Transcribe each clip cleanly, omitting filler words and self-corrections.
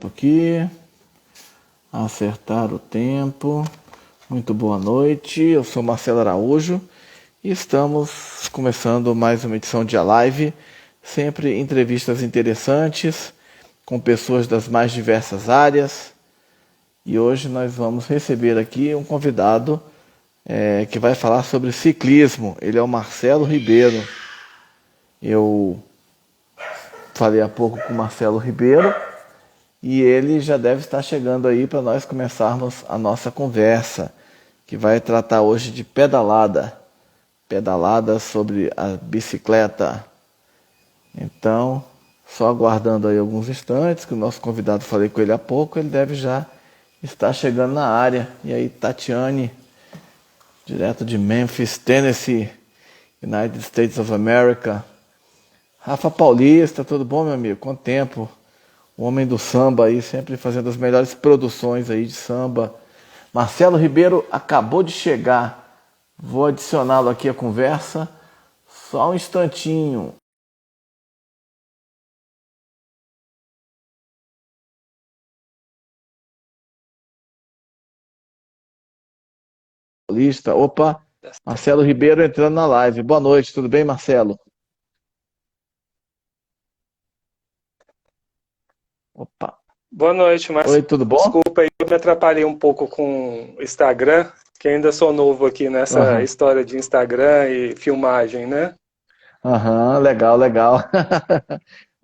Aqui, acertar o tempo. Muito boa noite, eu sou Marcelo Araújo e estamos começando mais uma edição de A Live, sempre entrevistas interessantes com pessoas das mais diversas áreas. E hoje nós vamos receber aqui um convidado que vai falar sobre ciclismo. Ele é o Marcelo Ribeiro. Eu falei há pouco com o Marcelo Ribeiro e ele já deve estar chegando aí para nós começarmos a nossa conversa, que vai tratar hoje de pedalada sobre a bicicleta. Então, só aguardando aí alguns instantes, que o nosso convidado, falei com ele há pouco, ele deve já estar chegando na área. E aí, Tatiane, direto de Memphis, Tennessee, United States of America. Rafa Paulista, tudo bom, meu amigo? Quanto tempo? O homem do samba aí, sempre fazendo as melhores produções aí de samba. Marcelo Ribeiro acabou de chegar. Vou adicioná-lo aqui à conversa. Só um instantinho. Lista. Opa, Marcelo Ribeiro entrando na live. Boa noite, tudo bem, Marcelo? Opa. Boa noite, Oi, Marcelo. tudo bom? Desculpa aí, eu me atrapalhei um pouco com o Instagram, que ainda sou novo aqui nessa Aham, história de Instagram e filmagem, né? aham, legal, legal.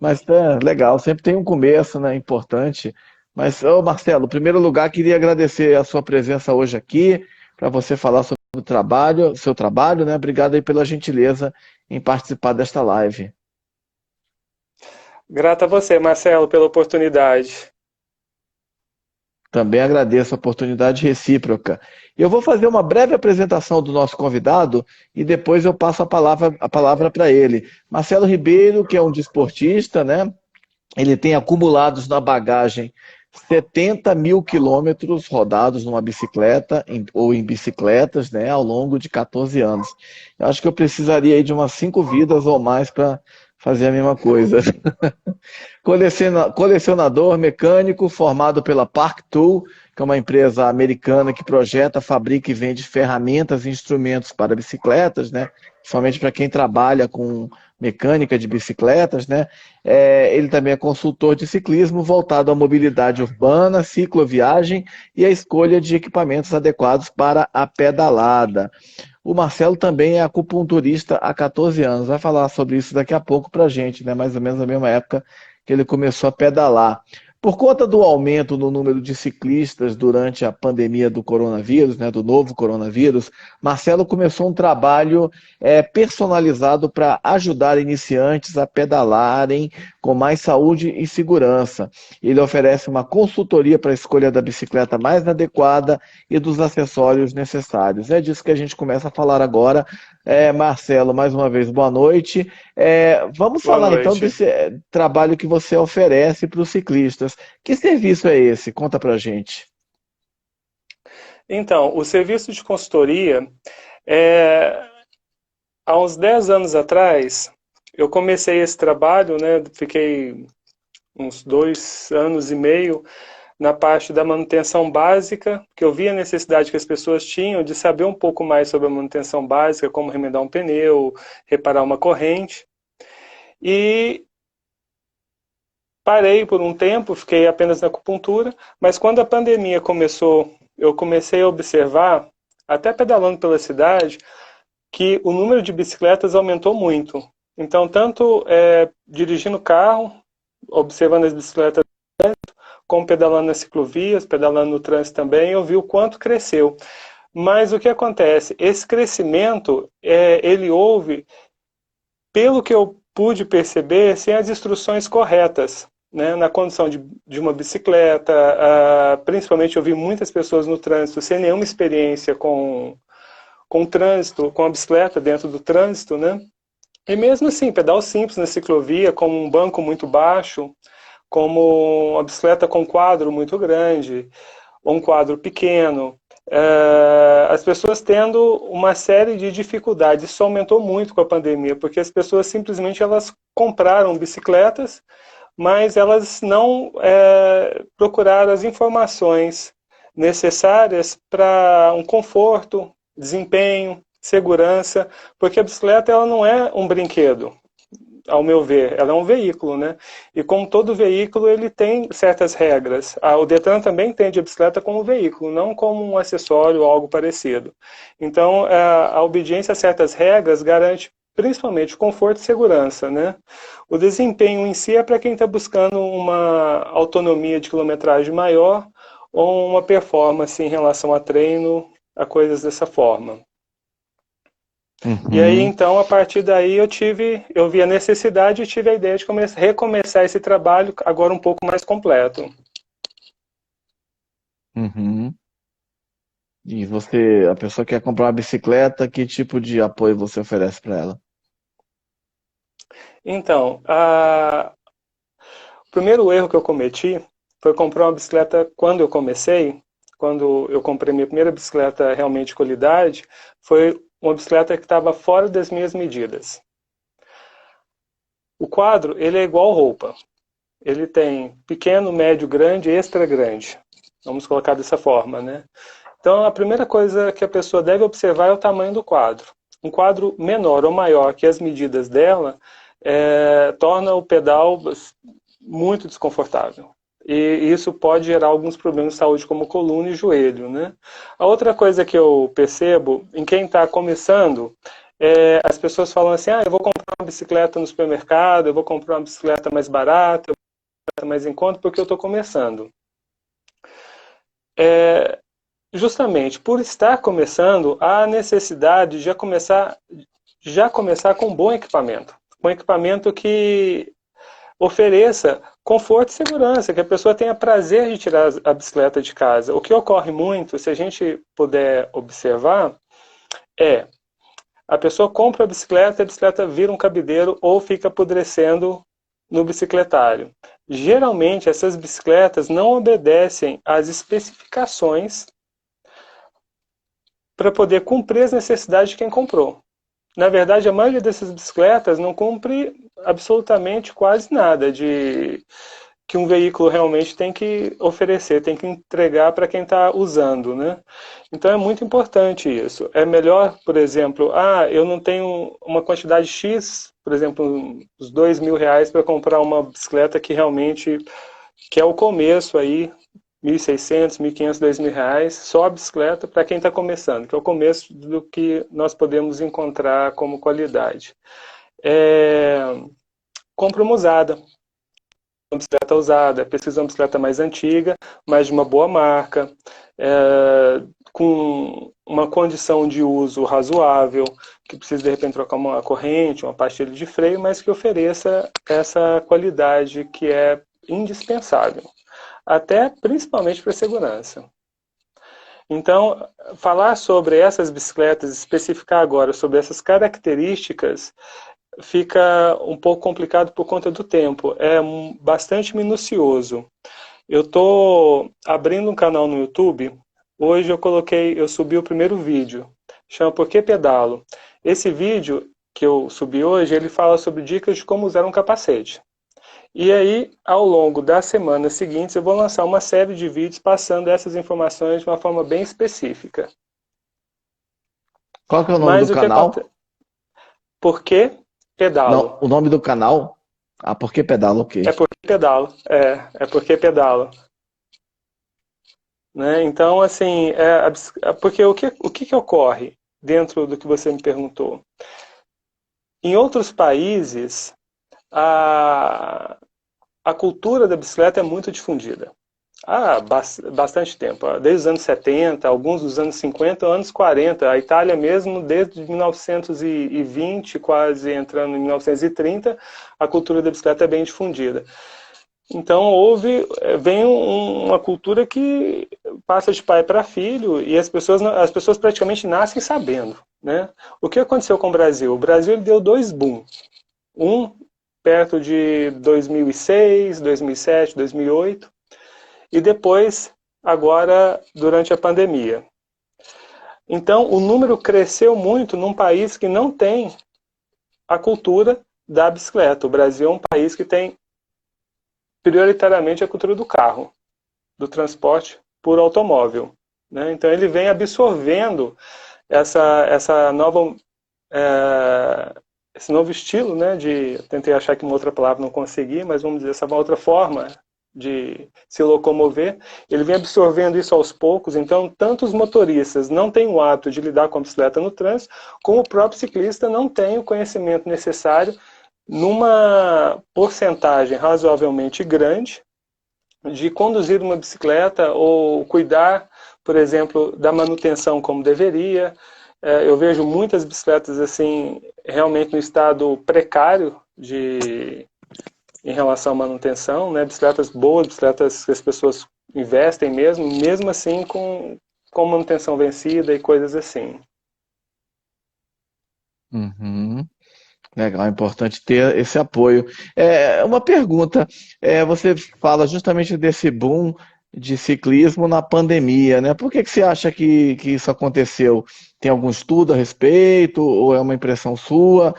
Mas legal, sempre tem um começo, né? Importante. Mas, ô Marcelo, em primeiro lugar, queria agradecer a sua presença hoje aqui, para você falar sobre o trabalho, seu trabalho, né? Obrigado aí pela gentileza em participar desta live. Grato a você, Marcelo, pela oportunidade. Também agradeço a oportunidade recíproca. Eu vou fazer uma breve apresentação do nosso convidado e depois eu passo a palavra para ele. Marcelo Ribeiro, que é um desportista, né? Ele tem acumulados na bagagem 70 mil quilômetros rodados numa bicicleta ou em bicicletas, né, ao longo de 14 anos. Eu acho que eu precisaria aí de umas 5 vidas ou mais para fazer a mesma coisa. Colecionador mecânico formado pela Park Tool, que é uma empresa americana que projeta, fabrica e vende ferramentas e instrumentos para bicicletas, né? Somente para quem trabalha com mecânica de bicicletas, né? Ele também é consultor de ciclismo voltado à mobilidade urbana, cicloviagem e a escolha de equipamentos adequados para a pedalada. O Marcelo também é acupunturista há 14 anos. Vai falar sobre isso daqui a pouco para a gente, né? Mais ou menos na mesma época que ele começou a pedalar. Por conta do aumento no número de ciclistas durante a pandemia do coronavírus, né, do novo coronavírus, Marcelo começou um trabalho personalizado para ajudar iniciantes a pedalarem com mais saúde e segurança. Ele oferece uma consultoria para a escolha da bicicleta mais adequada e dos acessórios necessários. É disso que a gente começa a falar agora. Marcelo, mais uma vez, boa noite. Vamos Boa falar então noite. desse trabalho que você oferece para os ciclistas. Que serviço é esse? Conta pra gente. Então, o serviço de consultoria, é, há uns 10 anos atrás, eu comecei esse trabalho, né? Fiquei uns 2 anos e meio na parte da manutenção básica, que eu vi a necessidade que as pessoas tinham de saber um pouco mais sobre a manutenção básica, como remendar um pneu, reparar uma corrente. E parei por um tempo, fiquei apenas na acupuntura, mas quando a pandemia começou, eu comecei a observar, até pedalando pela cidade, que o número de bicicletas aumentou muito. Então, tanto dirigindo carro, observando as bicicletas, como pedalando nas ciclovias, pedalando no trânsito também, eu vi o quanto cresceu. Mas o que acontece? Esse crescimento, ele houve, pelo que eu pude perceber, sem as instruções corretas, né, na condução de uma bicicleta. Principalmente eu vi muitas pessoas no trânsito sem nenhuma experiência com o trânsito, com a bicicleta dentro do trânsito, né? E mesmo assim, pedal simples na ciclovia, como um banco muito baixo, como uma bicicleta com quadro muito grande, ou um quadro pequeno, as pessoas tendo uma série de dificuldades. Isso aumentou muito com a pandemia, porque as pessoas simplesmente elas compraram bicicletas, mas elas não procuraram as informações necessárias para um conforto, desempenho, segurança, porque a bicicleta ela não é um brinquedo, ao meu ver, ela é um veículo, né? E como todo veículo, ele tem certas regras. O Detran também entende a bicicleta como veículo, não como um acessório ou algo parecido. Então, a obediência a certas regras garante principalmente conforto e segurança, né? O desempenho em si é para quem está buscando uma autonomia de quilometragem maior ou uma performance em relação a treino, a coisas dessa forma. E aí, Uhum, então, a partir daí eu vi a necessidade e tive a ideia de recomeçar esse trabalho agora um pouco mais completo. uhum. E você, a pessoa quer comprar uma bicicleta, que tipo de apoio você oferece para ela? Então, o primeiro erro que eu cometi foi comprar uma bicicleta quando eu comprei minha primeira bicicleta realmente de qualidade, foi uma bicicleta que estava fora das minhas medidas. O quadro, ele é igual roupa. Ele tem pequeno, médio, grande e extra grande. Vamos colocar dessa forma, né? Então, a primeira coisa que a pessoa deve observar é o tamanho do quadro. Um quadro menor ou maior que as medidas dela torna o pedal muito desconfortável. E isso pode gerar alguns problemas de saúde, como coluna e joelho, né? A outra coisa que eu percebo em quem está começando as pessoas falam assim: eu vou comprar uma bicicleta no supermercado, eu vou comprar uma bicicleta mais barata, mais em conta, porque eu estou começando. Justamente por estar começando, há a necessidade de já começar com um bom equipamento. Um equipamento que ofereça conforto e segurança, que a pessoa tenha prazer de tirar a bicicleta de casa. O que ocorre muito, se a gente puder observar, é a pessoa compra a bicicleta vira um cabideiro ou fica apodrecendo no bicicletário. Geralmente, essas bicicletas não obedecem às especificações para poder cumprir as necessidades de quem comprou. Na verdade, a maioria dessas bicicletas não cumpre absolutamente quase nada de que um veículo realmente tem que oferecer, tem que entregar para quem está usando, né? Então é muito importante isso. É melhor, por exemplo, eu não tenho uma quantidade X, por exemplo, uns R$ 2.000 para comprar uma bicicleta que realmente que é o começo aí, 1.600, 1.500, R$ 2.000, só a bicicleta para quem está começando, que é o começo do que nós podemos encontrar como qualidade. Compra uma usada, uma bicicleta usada, pesquisa uma bicicleta mais antiga, mas de uma boa marca, com uma condição de uso razoável, que precisa de repente trocar uma corrente, uma pastilha de freio, mas que ofereça essa qualidade que é indispensável, até principalmente para segurança. Então, falar sobre essas bicicletas, especificar agora sobre essas características, fica um pouco complicado por conta do tempo. É bastante minucioso. Eu estou abrindo um canal no YouTube. Hoje eu subi o primeiro vídeo. Chama Por que Pedalo? Esse vídeo que eu subi hoje, ele fala sobre dicas de como usar um capacete. E aí, ao longo das semanas seguintes, eu vou lançar uma série de vídeos passando essas informações de uma forma bem específica. Qual que é o nome do Mas o que acontece? canal? Por que Não, pedalo? o nome do canal? Ah, por que pedala? Ok. É porque pedalo. É porque pedalo. Né? Então, assim, porque o que ocorre dentro do que você me perguntou? Em outros países, a, a cultura da bicicleta é muito difundida. Há bastante tempo, desde os anos 70, alguns dos anos 50, anos 40. A Itália mesmo, desde 1920, quase entrando em 1930, a cultura da bicicleta é bem difundida. Então vem uma cultura que passa de pai para filho e as pessoas praticamente nascem sabendo, né? O que aconteceu com o Brasil? O Brasil ele deu dois booms. Um perto de 2006, 2007, 2008 e depois agora durante a pandemia. Então o número cresceu muito num país que não tem a cultura da bicicleta. O Brasil é um país que tem prioritariamente a cultura do carro, do transporte por automóvel, né? Então ele vem absorvendo essa nova esse novo estilo, né, tentei achar aqui uma outra palavra, não consegui, mas vamos dizer, essa outra forma de se locomover, ele vem absorvendo isso aos poucos, então tanto os motoristas não têm o hábito de lidar com a bicicleta no trânsito, como o próprio ciclista não tem o conhecimento necessário numa porcentagem razoavelmente grande de conduzir uma bicicleta ou cuidar, por exemplo, da manutenção como deveria. Eu vejo muitas bicicletas assim, realmente no estado precário em relação à manutenção, né? Bicicletas boas, bicicletas que as pessoas investem mesmo assim com manutenção vencida e coisas assim. Uhum. Legal, é importante ter esse apoio. Uma pergunta, você fala justamente desse boom de ciclismo na pandemia, né? Por que você acha que isso aconteceu? Tem algum estudo a respeito ou é uma impressão sua?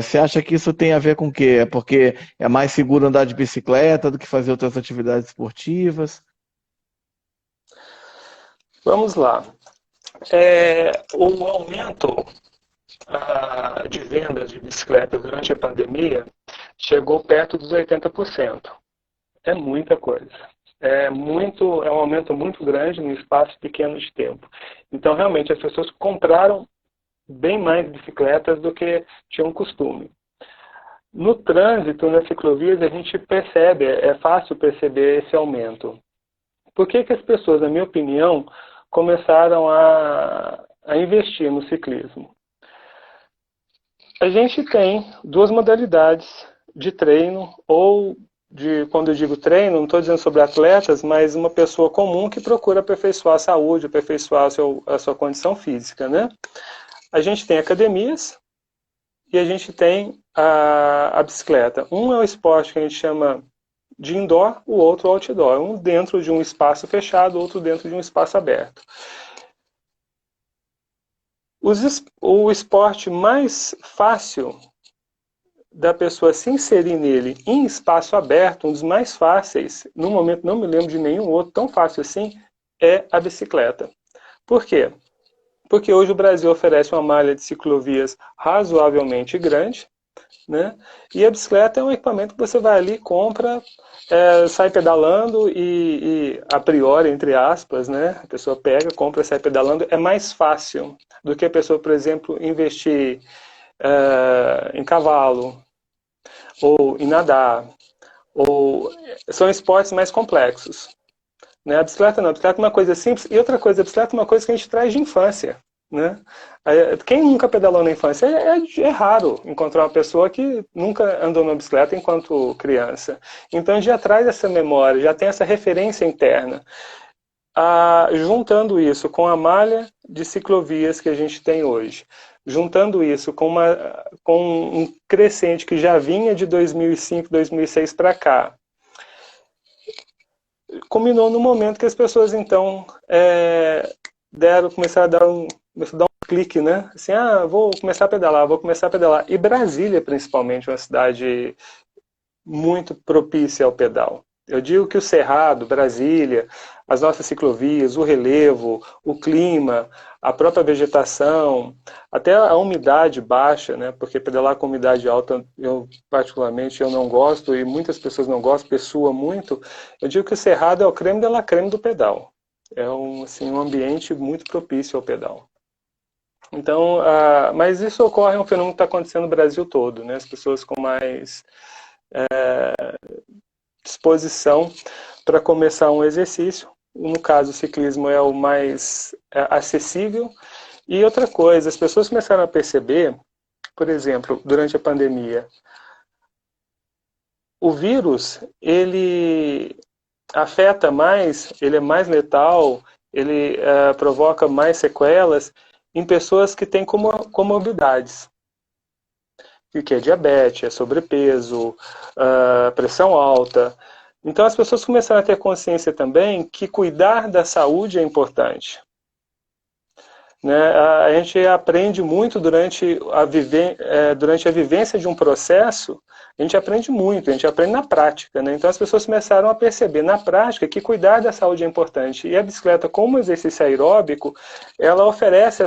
Você acha que isso tem a ver com o quê? É porque é mais seguro andar de bicicleta do que fazer outras atividades esportivas? Vamos lá. O aumento de vendas de bicicletas durante a pandemia chegou perto dos 80%. É muita coisa. É um aumento muito grande num espaço pequeno de tempo. Então, realmente, as pessoas compraram bem mais bicicletas do que tinham costume. No trânsito, nas ciclovias, a gente percebe, é fácil perceber esse aumento. Por que as pessoas, na minha opinião, começaram a investir no ciclismo? A gente tem duas modalidades de treino, quando eu digo treino, não estou dizendo sobre atletas, mas uma pessoa comum que procura aperfeiçoar a saúde, aperfeiçoar a sua condição física, né? A gente tem academias e a gente tem a bicicleta. Um é o esporte que a gente chama de indoor, o outro outdoor. Um dentro de um espaço fechado, o outro dentro de um espaço aberto. O esporte mais fácil da pessoa se inserir nele em espaço aberto, um dos mais fáceis, no momento não me lembro de nenhum outro tão fácil assim, é a bicicleta. Por quê? Porque hoje o Brasil oferece uma malha de ciclovias razoavelmente grande, né? E a bicicleta é um equipamento que você vai ali, compra, sai pedalando e a priori, entre aspas, né? A pessoa pega, compra, sai pedalando. É mais fácil do que a pessoa, por exemplo, investir em cavalo, ou em nadar, são esportes mais complexos. Né? A bicicleta não, a bicicleta é uma coisa simples, e outra coisa, a bicicleta é uma coisa que a gente traz de infância. Né? Quem nunca pedalou na infância? É raro encontrar uma pessoa que nunca andou na bicicleta enquanto criança. Então a gente já traz essa memória, já tem essa referência interna. Juntando isso com a malha de ciclovias que a gente tem hoje, juntando isso com um crescente que já vinha de 2005, 2006 para cá, culminou no momento que as pessoas então começaram a dar um clique, né? Assim, vou começar a pedalar. E Brasília, principalmente, é uma cidade muito propícia ao pedal. Eu digo que o Cerrado, Brasília, as nossas ciclovias, o relevo, o clima, a própria vegetação, até a umidade baixa, né? Porque pedalar com umidade alta, particularmente, eu não gosto, e muitas pessoas não gostam, porque sua muito. Eu digo que o Cerrado é o creme de la creme do pedal. É um ambiente muito propício ao pedal. Então, mas isso ocorre, é um fenômeno que está acontecendo no Brasil todo, né? As pessoas com mais disposição para começar um exercício. No caso, o ciclismo é o mais acessível. E outra coisa, as pessoas começaram a perceber, por exemplo, durante a pandemia, o vírus, ele afeta mais, ele é mais letal, ele provoca mais sequelas em pessoas que têm comorbidades. Que é diabetes, é sobrepeso, pressão alta. Então as pessoas começaram a ter consciência também que cuidar da saúde é importante. né? A gente aprende muito durante durante a vivência de um processo, a gente aprende muito, a gente aprende na prática, né? Então as pessoas começaram a perceber na prática que cuidar da saúde é importante. E a bicicleta, como exercício aeróbico, ela oferece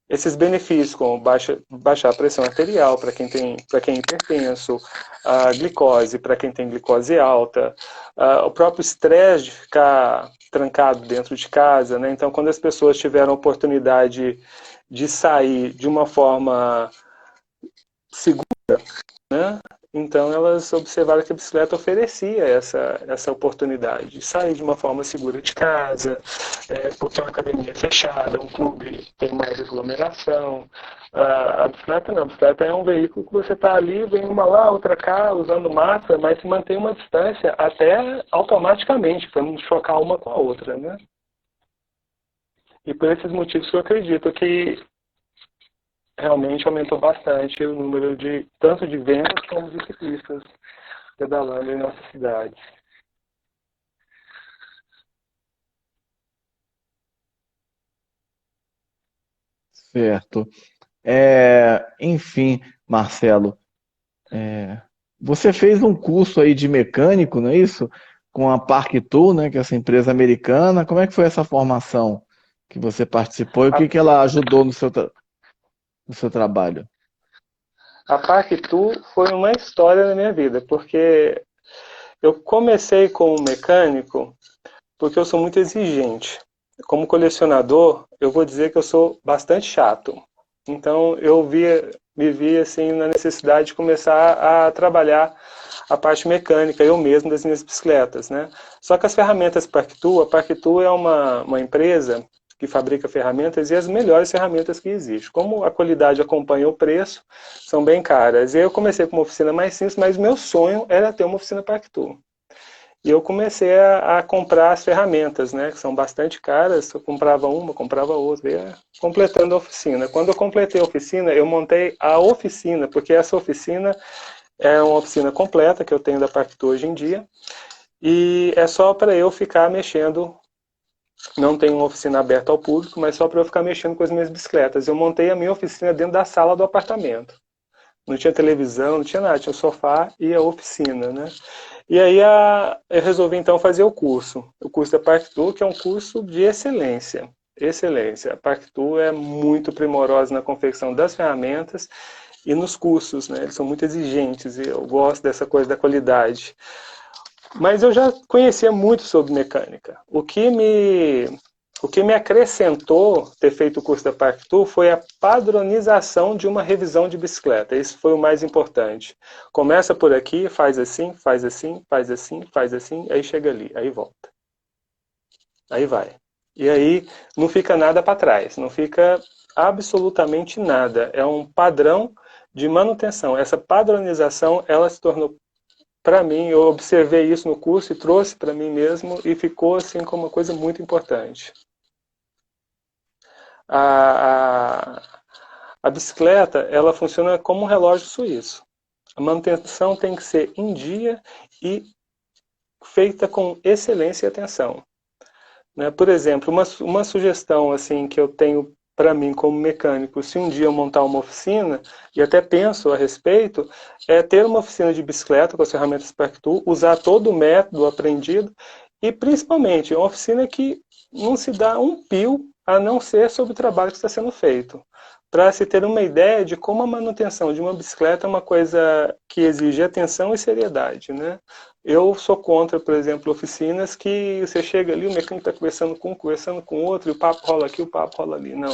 esses benefícios, como baixar a pressão arterial para quem é hipertenso, a glicose para quem tem glicose alta, o próprio estresse de ficar trancado dentro de casa, né? Então, quando as pessoas tiveram a oportunidade de sair de uma forma segura, né? Então elas observaram que a bicicleta oferecia essa oportunidade de sair de uma forma segura de casa, porque é uma academia fechada, um clube tem mais aglomeração. A bicicleta não, a bicicleta é um veículo que você está ali, vem uma lá, outra cá, usando massa, mas se mantém uma distância até automaticamente, para não chocar uma com a outra, né? E por esses motivos que eu acredito que realmente aumentou bastante o número de tanto de vendas como de ciclistas pedalando em nossa cidade. Certo. Enfim, Marcelo, você fez um curso aí de mecânico, não é isso? Com a Parktool, né, que é essa empresa americana. Como é que foi essa formação que você participou e o A, que que ela ajudou no seu trabalho? a Parktool foi uma história na minha vida, porque eu comecei como mecânico porque eu sou muito exigente. Como colecionador, eu vou dizer que eu sou bastante chato. Então me vi assim na necessidade de começar a trabalhar a parte mecânica, eu mesmo, das minhas bicicletas, né? Só que as ferramentas a Parktool é uma empresa que fabrica ferramentas e as melhores ferramentas que existem. Como a qualidade acompanha o preço, são bem caras. E aí eu comecei com uma oficina mais simples, mas meu sonho era ter uma oficina Parktool. E eu comecei a comprar as ferramentas, né, que são bastante caras. Eu comprava uma, comprava outra, ia completando a oficina. Quando eu completei a oficina, eu montei a oficina, porque essa oficina é uma oficina completa que eu tenho da Parktool hoje em dia. E é só para eu ficar mexendo. Não tenho uma oficina aberta ao público, mas só para eu ficar mexendo com as minhas bicicletas. Eu montei a minha oficina dentro da sala do apartamento. Não tinha televisão, não tinha nada, tinha o sofá e a oficina, né? E aí eu resolvi então fazer o curso da Parktool, que é um curso de excelência. Excelência. A Parktool é muito primorosa na confecção das ferramentas e nos cursos, né? Eles são muito exigentes e eu gosto dessa coisa da qualidade. Mas eu já conhecia muito sobre mecânica. O que me acrescentou ter feito o curso da Parktool foi a padronização de uma revisão de bicicleta. Isso foi o mais importante. Começa por aqui, faz assim, faz assim, faz assim, faz assim, aí chega ali, aí volta. Aí vai. E aí não fica nada para trás, não fica absolutamente nada. É um padrão de manutenção. Essa padronização, ela se tornou para mim, eu observei isso no curso e trouxe para mim mesmo e ficou assim como uma coisa muito importante. A, a bicicleta, ela funciona como um relógio suíço. A manutenção tem que ser em dia e feita com excelência e atenção. Né? Por exemplo, uma sugestão assim que eu tenho para mim como mecânico, se um dia eu montar uma oficina, e até penso a respeito, é ter uma oficina de bicicleta com as ferramentas Parktool, usar todo o método aprendido e principalmente uma oficina que não se dá um pio a não ser sobre o trabalho que está sendo feito. Para se ter uma ideia de como a manutenção de uma bicicleta é uma coisa que exige atenção e seriedade, né? Eu sou contra, por exemplo, oficinas que você chega ali, o mecânico está conversando com outro, e o papo rola aqui, o papo rola ali. Não,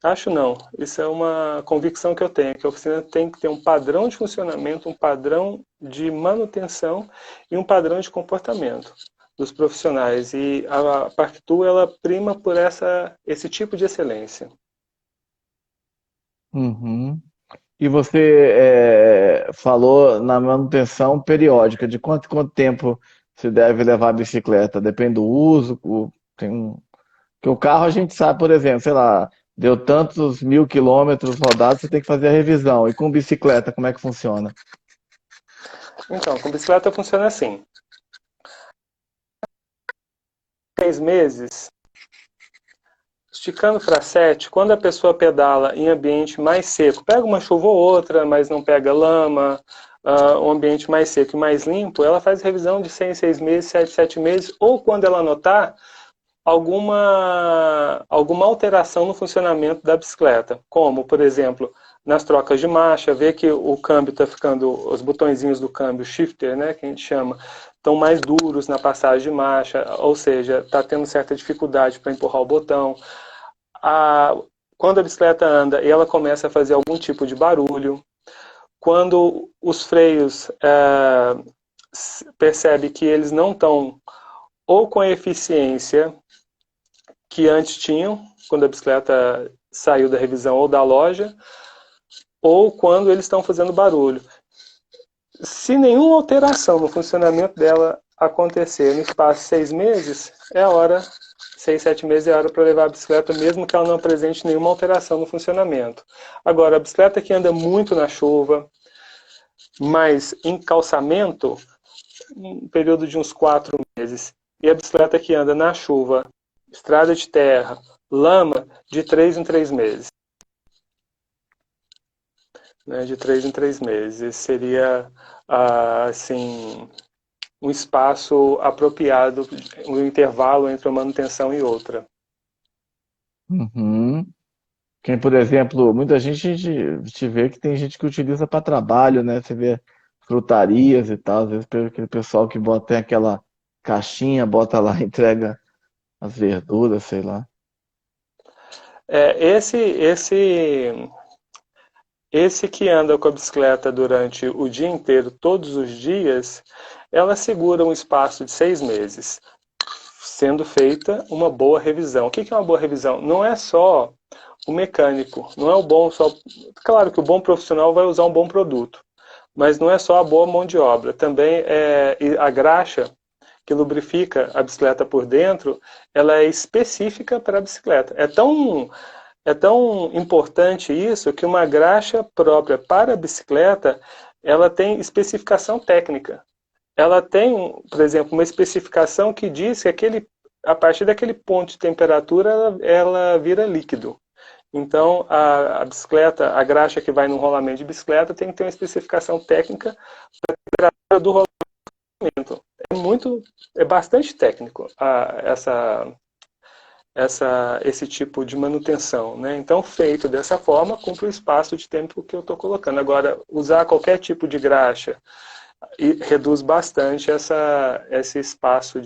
acho não. Isso é uma convicção que eu tenho, que a oficina tem que ter um padrão de funcionamento, um padrão de manutenção e um padrão de comportamento dos profissionais. E a Parktool, ela prima por esse tipo de excelência. Uhum. E você falou na manutenção periódica, de quanto tempo se deve levar a bicicleta? Depende do uso, porque o carro a gente sabe, por exemplo, sei lá, deu tantos mil quilômetros rodados, você tem que fazer a revisão. E com bicicleta, como é que funciona? Então, com bicicleta funciona assim. 6 meses esticando para 7, quando a pessoa pedala em ambiente mais seco, pega uma chuva ou outra, mas não pega lama, um ambiente mais seco e mais limpo, ela faz revisão de 6 em 6 meses, 7 em 7 meses, ou quando ela notar alguma alteração no funcionamento da bicicleta, como, por exemplo, nas trocas de marcha, ver que o câmbio está ficando, os botõezinhos do câmbio, shifter, né, que a gente chama, estão mais duros na passagem de marcha, ou seja, está tendo certa dificuldade para empurrar o botão. Quando a bicicleta anda e ela começa a fazer algum tipo de barulho, quando os freios percebe que eles não estão ou com a eficiência que antes tinham, quando a bicicleta saiu da revisão ou da loja, ou quando eles estão fazendo barulho. Se nenhuma alteração no funcionamento dela acontecer no espaço de 6 meses, é a hora, 6, 7 meses é a hora para levar a bicicleta, mesmo que ela não apresente nenhuma alteração no funcionamento. Agora, a bicicleta que anda muito na chuva, mas em calçamento, um período de uns 4 meses, e a bicicleta que anda na chuva, estrada de terra, lama, de 3 em 3 meses. Né, de 3 em 3 meses. Esse seria, assim, um espaço apropriado, um intervalo entre uma manutenção e outra. Uhum. Quem, por exemplo, muita gente te vê que tem gente que utiliza para trabalho, né? Você vê frutarias e tal, às vezes aquele pessoal que bota tem aquela caixinha, bota lá, entrega as verduras, sei lá. Esse que anda com a bicicleta durante o dia inteiro, todos os dias, ela segura um espaço de 6 meses, sendo feita uma boa revisão. O que é uma boa revisão? Não é só o mecânico, não é o bom só. Claro que o bom profissional vai usar um bom produto, mas não é só a boa mão de obra. Também a graxa que lubrifica a bicicleta por dentro, ela é específica para a bicicleta. É tão importante isso que uma graxa própria para a bicicleta, ela tem especificação técnica. Ela tem, por exemplo, uma especificação que diz que a partir daquele ponto de temperatura, ela vira líquido. Então, a bicicleta, a graxa que vai no rolamento de bicicleta tem que ter uma especificação técnica para a temperatura do rolamento. É bastante técnico esse tipo de manutenção, né? Então, feito dessa forma, cumpre o espaço de tempo que eu estou colocando. Agora, usar qualquer tipo de graxa reduz bastante esse espaço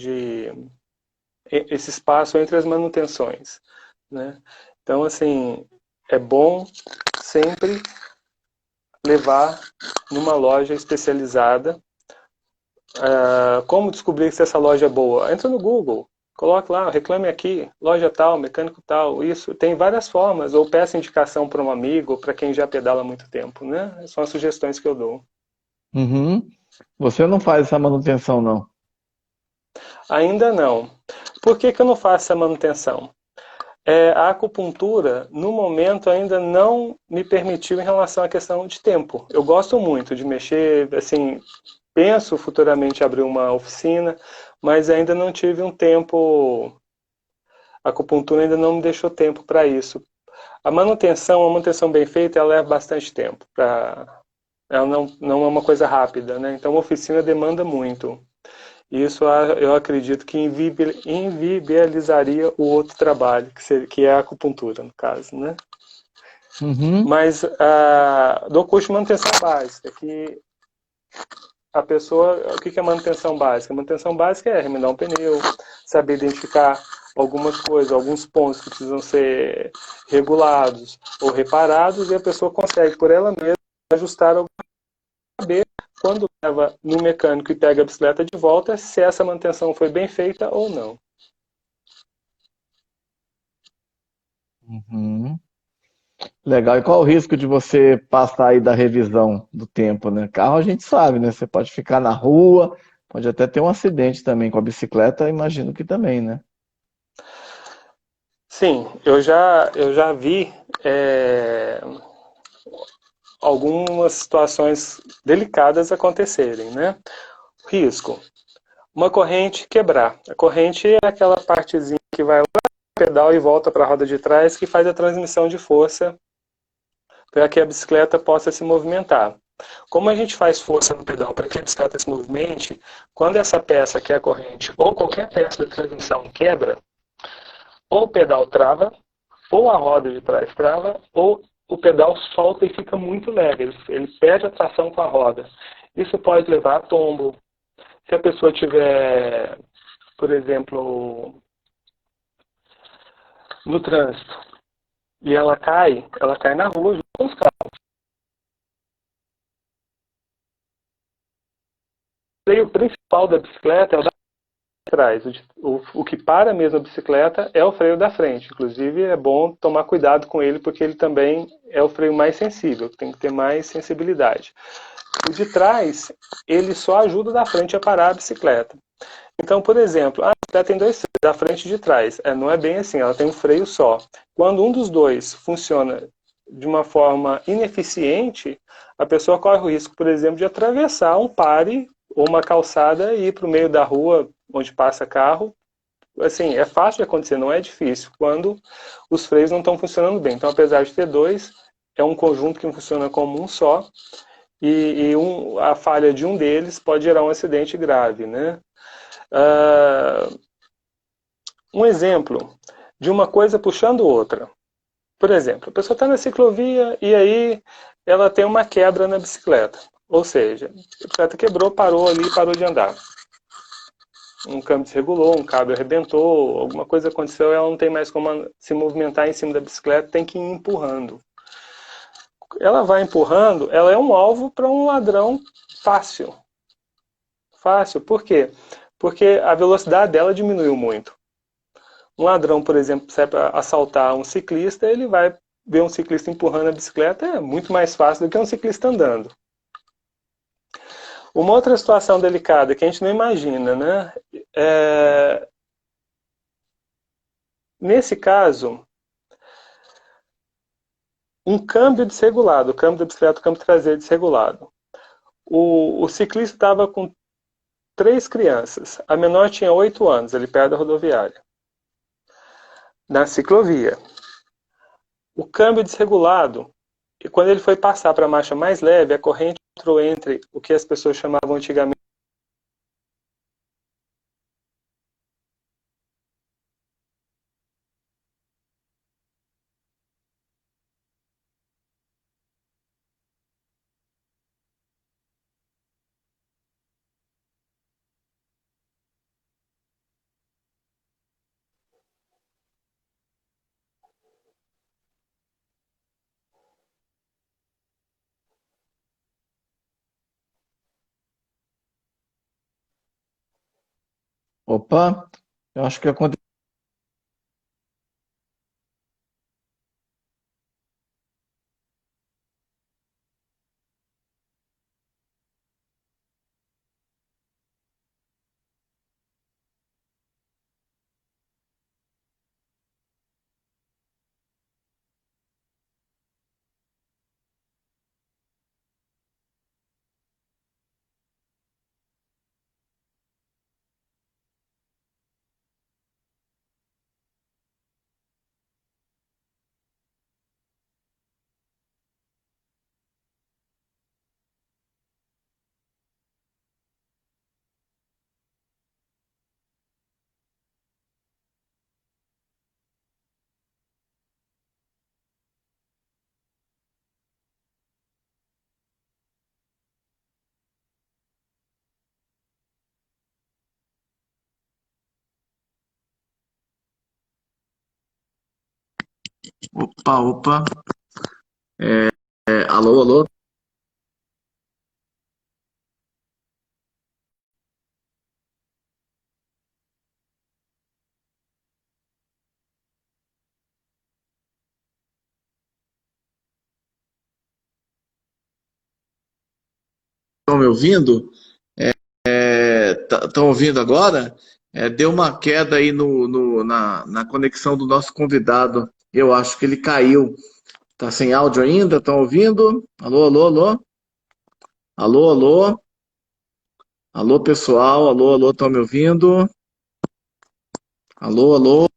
entre as manutenções, né? Então, assim, é bom sempre levar numa loja especializada. Como descobrir se essa loja é boa? Entra no Google, coloque lá, reclame aqui, loja tal, mecânico tal, isso. Tem várias formas, ou peça indicação para um amigo, para quem já pedala há muito tempo, né? São as sugestões que eu dou. Uhum. Você não faz essa manutenção, não? Ainda não. Por que eu não faço essa manutenção? A acupuntura, no momento, ainda não me permitiu em relação à questão de tempo. Eu gosto muito de mexer, assim, penso futuramente abrir uma oficina, mas ainda não tive um tempo. A acupuntura ainda não me deixou tempo para isso. A manutenção bem feita, ela leva bastante tempo. Ela não é uma coisa rápida, né? Então, a oficina demanda muito. Isso eu acredito que inviabilizaria o outro trabalho, que é a acupuntura, no caso, né? Uhum. Mas do curso de manutenção básica, que a pessoa, o que é manutenção básica? A manutenção básica é remendar um pneu, saber identificar algumas coisas, alguns pontos que precisam ser regulados ou reparados, e a pessoa consegue, por ela mesma, ajustar alguma saber quando leva no mecânico e pega a bicicleta de volta, se essa manutenção foi bem feita ou não. Uhum. Legal. E qual o risco de você passar aí da revisão do tempo, né? Carro a gente sabe, né? Você pode ficar na rua, pode até ter um acidente também com a bicicleta, imagino que também, né? Sim, eu já vi algumas situações delicadas acontecerem, né? Risco. Uma corrente quebrar. A corrente é aquela partezinha que vai lá pedal e volta para a roda de trás, que faz a transmissão de força para que a bicicleta possa se movimentar. Como a gente faz força no pedal para que a bicicleta se movimente, quando essa peça, que é a corrente, ou qualquer peça da transmissão quebra, ou o pedal trava, ou a roda de trás trava, ou o pedal solta e fica muito leve, ele perde a tração com a roda. Isso pode levar a tombo. Se a pessoa tiver, por exemplo, no trânsito, e ela cai na rua junto com os carros. O freio principal da bicicleta é o da trás. O que para mesmo a bicicleta é o freio da frente. Inclusive, é bom tomar cuidado com ele, porque ele também é o freio mais sensível, tem que ter mais sensibilidade. O de trás, ele só ajuda o da frente a parar a bicicleta. Então, por exemplo, a bicicleta tem dois freios, da frente e de trás. Não é bem assim, ela tem um freio só. Quando um dos dois funciona de uma forma ineficiente, a pessoa corre o risco, por exemplo, de atravessar um pare ou uma calçada e ir para o meio da rua onde passa carro. Assim, é fácil de acontecer, não é difícil, quando os freios não estão funcionando bem. Então, apesar de ter dois, é um conjunto que funciona como um só, a falha de um deles pode gerar um acidente grave, né? Um exemplo de uma coisa puxando outra. Por exemplo, a pessoa está na ciclovia e aí ela tem uma quebra na bicicleta. Ou seja, a bicicleta quebrou, parou ali, parou de andar. Um câmbio desregulou, um cabo arrebentou, alguma coisa aconteceu, ela não tem mais como se movimentar em cima da bicicleta, tem que ir empurrando. Ela vai empurrando, ela é um alvo para um ladrão fácil. Fácil, por quê? Porque a velocidade dela diminuiu muito. Um ladrão, por exemplo, sai para assaltar um ciclista, ele vai ver um ciclista empurrando a bicicleta, é muito mais fácil do que um ciclista andando. Uma outra situação delicada que a gente não imagina, né? Nesse caso, um câmbio desregulado, o câmbio da bicicleta, o câmbio traseiro desregulado. O ciclista estava com 3 crianças. A menor tinha 8 anos, ele perto da rodoviária. Na ciclovia. O câmbio desregulado, e quando ele foi passar para a marcha mais leve, a corrente entrou entre o que as pessoas chamavam antigamente. Opa, eu acho que aconteceu. Opa, opa. Alô, alô. Estão me ouvindo? Estão ouvindo agora? Deu uma queda aí na conexão do nosso convidado. Eu acho que ele caiu. Tá sem áudio ainda? Estão ouvindo? Alô, alô, alô? Alô, alô? Alô, pessoal? Alô, alô, estão me ouvindo? Alô, alô?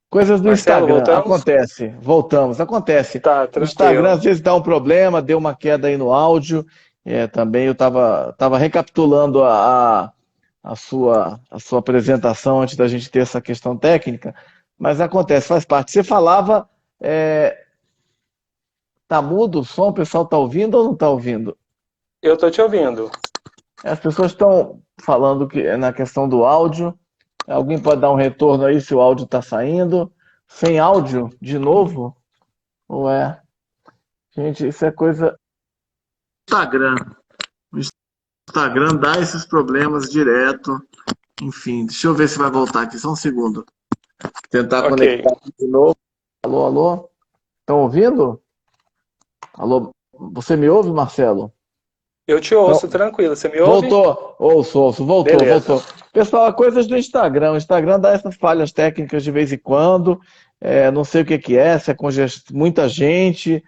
Coisas do Marcelo, Instagram, voltamos? acontece, voltamos, acontece. Tá, O Instagram tranquilo. às vezes dá um problema, deu uma queda aí no áudio. Também eu estava recapitulando a sua apresentação antes da gente ter essa questão técnica, mas acontece, faz parte. Você falava, tá mudo o som, o pessoal tá ouvindo ou não tá ouvindo? Eu tô te ouvindo. As pessoas estão falando que na questão do áudio. Alguém pode dar um retorno aí se o áudio está saindo? Sem áudio, de novo? Ou é? Gente, isso é coisa. Instagram. O Instagram dá esses problemas direto. Enfim, deixa eu ver se vai voltar aqui, só um segundo. Tentar Ok. conectar aqui de novo. Alô, alô? Estão ouvindo? Alô, você me ouve, Marcelo? Eu te Então, ouço tranquilo. Você me ouve? voltou, ouço, voltou, Beleza. voltou. Pessoal, coisas do Instagram. O Instagram dá essas falhas técnicas de vez em quando. Não sei o que que é, se é muita gente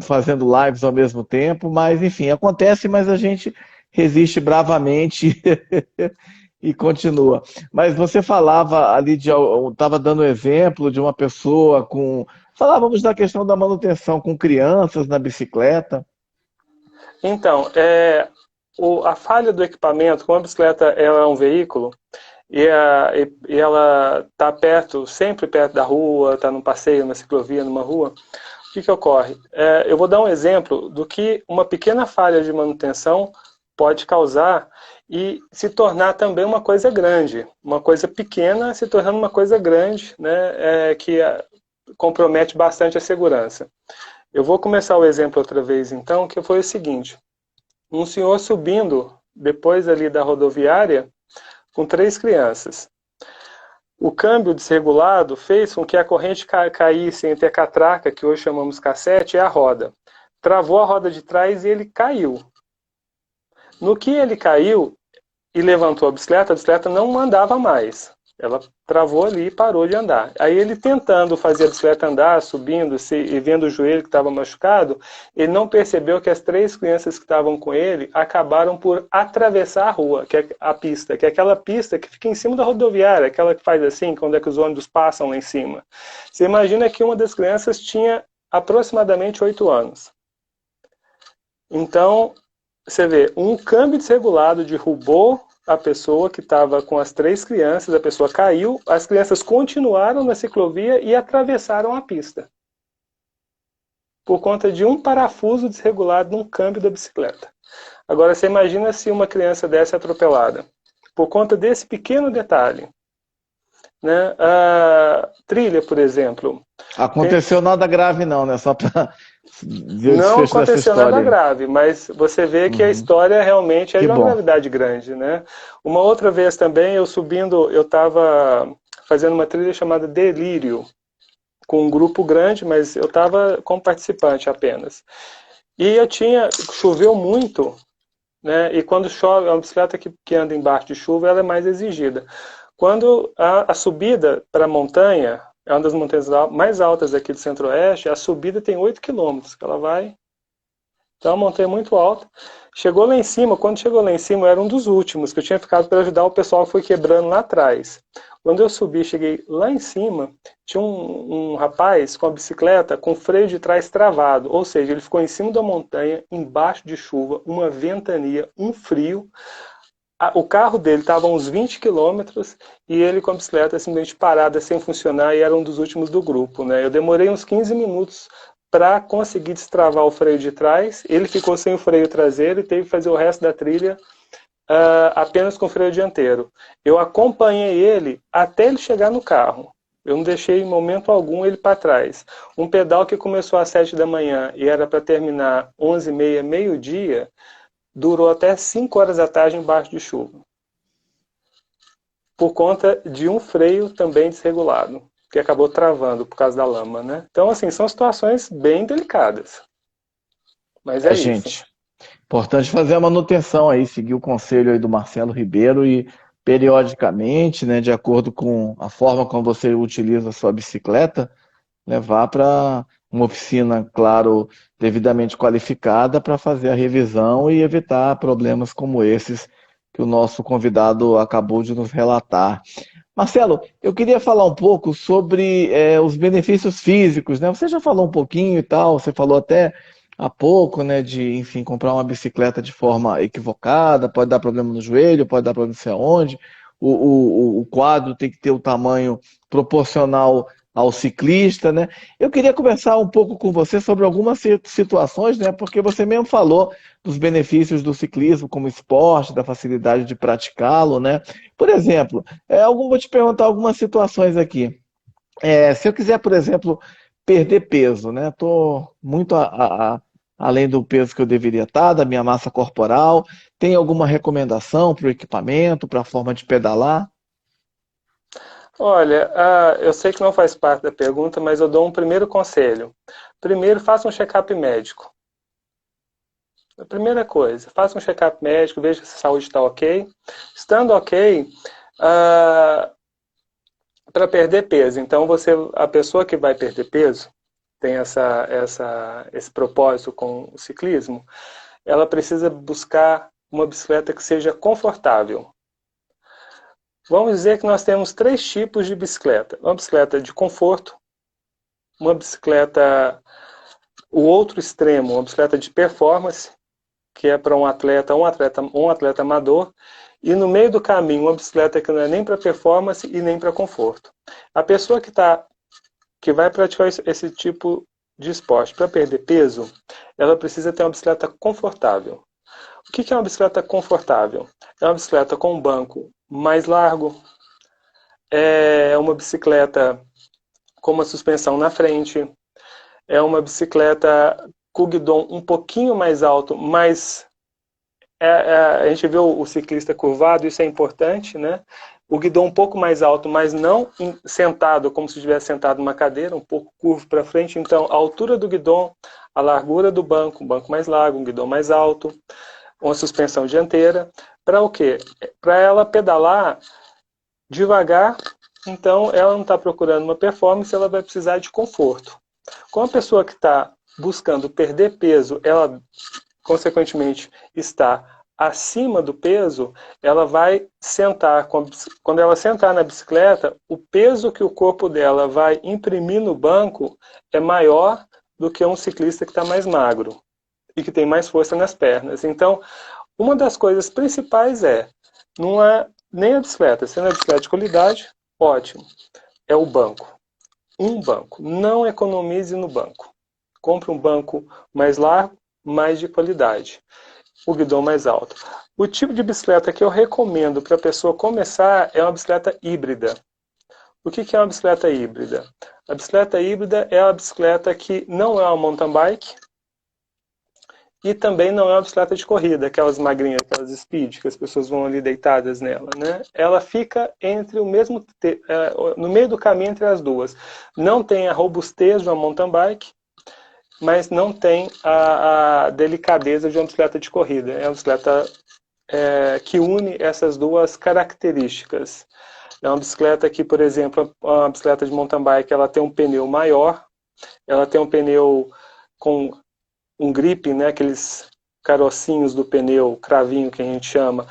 fazendo lives ao mesmo tempo, mas enfim, acontece, mas a gente resiste bravamente e continua. Mas você falava ali estava dando exemplo de uma pessoa com. Falávamos da questão da manutenção com crianças na bicicleta. Então, a falha do equipamento, como a bicicleta ela é um veículo, e ela está perto, sempre perto da rua, está num passeio, numa ciclovia, numa rua, o que ocorre? Eu vou dar um exemplo do que uma pequena falha de manutenção pode causar e se tornar também uma coisa grande. Uma coisa pequena se tornando uma coisa grande, né, que compromete bastante a segurança. Eu vou começar o exemplo outra vez, então, que foi o seguinte. Um senhor subindo, depois ali da rodoviária, com 3 crianças. O câmbio desregulado fez com que a corrente caísse entre a catraca, que hoje chamamos cassete, e a roda. Travou a roda de trás e ele caiu. No que ele caiu e levantou a bicicleta não andava mais. Ela travou ali e parou de andar. Aí ele tentando fazer a bicicleta andar, subindo e vendo o joelho que estava machucado, ele não percebeu que as 3 crianças que estavam com ele acabaram por atravessar a rua, que é a pista, que é aquela pista que fica em cima da rodoviária, aquela que faz assim, quando é que os ônibus passam lá em cima. Você imagina que uma das crianças tinha aproximadamente 8 anos. Então, você vê, um câmbio desregulado derrubou a pessoa que estava com as 3 crianças, a pessoa caiu, as crianças continuaram na ciclovia e atravessaram a pista. Por conta de um parafuso desregulado num câmbio da bicicleta. Agora, você imagina se uma criança dessa é atropelada. Por conta desse pequeno detalhe. Né? A trilha, por exemplo. Aconteceu nada grave, não, né? Só para ver o Não desfecho dessa aconteceu nada história aí. grave, mas você vê que a Uhum. história realmente é Que de uma bom. gravidade grande, né? Uma outra vez também, eu estava fazendo uma trilha chamada Delírio, com um grupo grande, mas eu estava como participante apenas. E choveu muito, né? E quando chove, a bicicleta que anda embaixo de chuva, ela é mais exigida. Quando a subida para a montanha, é uma das montanhas mais altas aqui do Centro-Oeste, a subida tem 8 quilômetros, que ela vai. Então, é uma montanha muito alta. Chegou lá em cima, quando chegou lá em cima, eu era um dos últimos, que eu tinha ficado para ajudar o pessoal que foi quebrando lá atrás. Quando eu subi, cheguei lá em cima, tinha um rapaz com a bicicleta com o freio de trás travado, ou seja, ele ficou em cima da montanha, embaixo de chuva, uma ventania, um frio. O carro dele estava a uns 20 quilômetros e ele com a bicicleta simplesmente parada, sem funcionar, e era um dos últimos do grupo. Né? Eu demorei uns 15 minutos para conseguir destravar o freio de trás. Ele ficou sem o freio traseiro e teve que fazer o resto da trilha apenas com o freio dianteiro. Eu acompanhei ele até ele chegar no carro. Eu não deixei em momento algum ele para trás. Um pedal que começou às 7 da manhã e era para terminar 11h30, meio-dia, durou até 5 horas da tarde embaixo de chuva. Por conta de um freio também desregulado, que acabou travando por causa da lama, né? Então, assim, são situações bem delicadas. Mas é isso. Gente, importante fazer a manutenção aí, seguir o conselho aí do Marcelo Ribeiro e periodicamente, né, de acordo com a forma como você utiliza a sua bicicleta, levar para uma oficina, claro, devidamente qualificada para fazer a revisão e evitar problemas como esses que o nosso convidado acabou de nos relatar. Marcelo, eu queria falar um pouco sobre os benefícios físicos, né? Você já falou um pouquinho e tal, você falou até há pouco, né, de, enfim, comprar uma bicicleta de forma equivocada, pode dar problema no joelho, pode dar problema não sei aonde. O quadro tem que ter o tamanho proporcional ao ciclista, né? Eu queria conversar um pouco com você sobre algumas situações, né? Porque você mesmo falou dos benefícios do ciclismo como esporte, da facilidade de praticá-lo, né? Por exemplo, vou te perguntar algumas situações aqui. Se eu quiser, por exemplo, perder peso, né? Estou muito além do peso que eu deveria estar, da minha massa corporal. Tem alguma recomendação para o equipamento, para a forma de pedalar? Olha, eu sei que não faz parte da pergunta, mas eu dou um primeiro conselho. Primeiro, faça um check-up médico. A primeira coisa, faça um check-up médico, veja se a saúde está ok. Estando ok, para perder peso. Então, a pessoa que vai perder peso, tem esse propósito com o ciclismo, ela precisa buscar uma bicicleta que seja confortável. Vamos dizer que nós temos 3 tipos de bicicleta. Uma bicicleta de conforto, uma bicicleta, o outro extremo, uma bicicleta de performance, que é para um atleta amador, e no meio do caminho, uma bicicleta que não é nem para performance e nem para conforto. A pessoa que vai praticar esse tipo de esporte para perder peso, ela precisa ter uma bicicleta confortável. O que é uma bicicleta confortável? É uma bicicleta com um banco mais largo, é uma bicicleta com uma suspensão na frente, é uma bicicleta com o guidão um pouquinho mais alto, mas a gente vê o ciclista curvado, isso é importante, né? O guidão um pouco mais alto, mas não sentado, como se estivesse sentado numa cadeira, um pouco curvo para frente. Então, a altura do guidão, a largura do banco, um banco mais largo, um guidão mais alto, uma suspensão dianteira. Para o quê? Para ela pedalar devagar, então ela não está procurando uma performance, ela vai precisar de conforto. Com a pessoa que está buscando perder peso, ela consequentemente está acima do peso, ela vai sentar, quando ela sentar na bicicleta, o peso que o corpo dela vai imprimir no banco é maior do que um ciclista que está mais magro e que tem mais força nas pernas. Então, uma das coisas principais não é nem a bicicleta, sendo a bicicleta de qualidade, ótimo, é o banco. Um banco, não economize no banco. Compre um banco mais largo, mais de qualidade. O guidão mais alto. O tipo de bicicleta que eu recomendo para a pessoa começar é uma bicicleta híbrida. O que é uma bicicleta híbrida? A bicicleta híbrida é uma bicicleta que não é uma mountain bike e também não é uma bicicleta de corrida, aquelas magrinhas, aquelas speed, que as pessoas vão ali deitadas nela, né? Ela fica no meio do caminho entre as duas. Não tem a robustez de uma mountain bike, mas não tem a delicadeza de uma bicicleta de corrida. É uma bicicleta que une essas duas características. É uma bicicleta que, por exemplo, uma bicicleta de mountain bike, ela tem um pneu maior, ela tem um pneu com um grip, né, aqueles carocinhos do pneu, cravinho que a gente chama,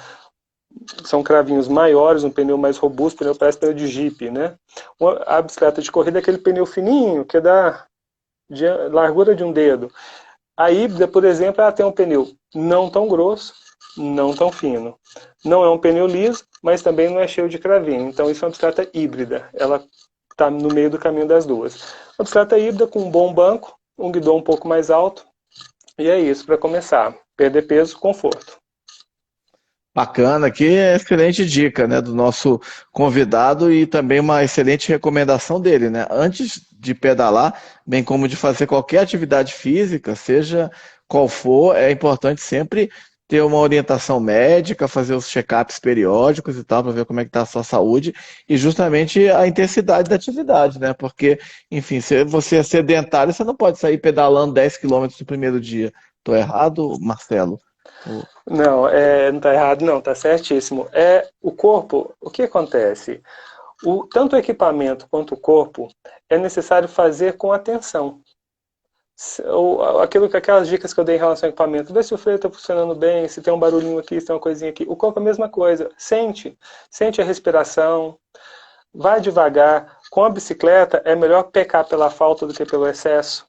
são cravinhos maiores, um pneu mais robusto, pneu parece pneu de Jeep, né? A bicicleta de corrida é aquele pneu fininho, que dá de largura de um dedo. A híbrida, por exemplo, ela tem um pneu não tão grosso, não tão fino. Não é um pneu liso, mas também não é cheio de cravinho. Então isso é uma bicicleta híbrida. Ela está no meio do caminho das duas. Uma bicicleta híbrida com um bom banco, um guidão um pouco mais alto. E é isso para começar. Perder peso, conforto. Bacana, que excelente dica, né, do nosso convidado e também uma excelente recomendação dele, né? Antes de pedalar, bem como de fazer qualquer atividade física, seja qual for, é importante sempre ter uma orientação médica, fazer os check-ups periódicos e tal, para ver como é que está a sua saúde e justamente a intensidade da atividade, né? Porque, enfim, se você é sedentário, você não pode sair pedalando 10 quilômetros no primeiro dia. Estou errado, Marcelo? Não, não está errado, não, está certíssimo. O corpo, o que acontece? Tanto o equipamento quanto o corpo é necessário fazer com atenção. Aquelas dicas que eu dei em relação ao equipamento, vê se o freio está funcionando bem, se tem um barulhinho aqui, se tem uma coisinha aqui. O corpo é a mesma coisa. Sente a respiração, Vai devagar. Com a bicicleta é melhor pecar pela falta do que pelo excesso.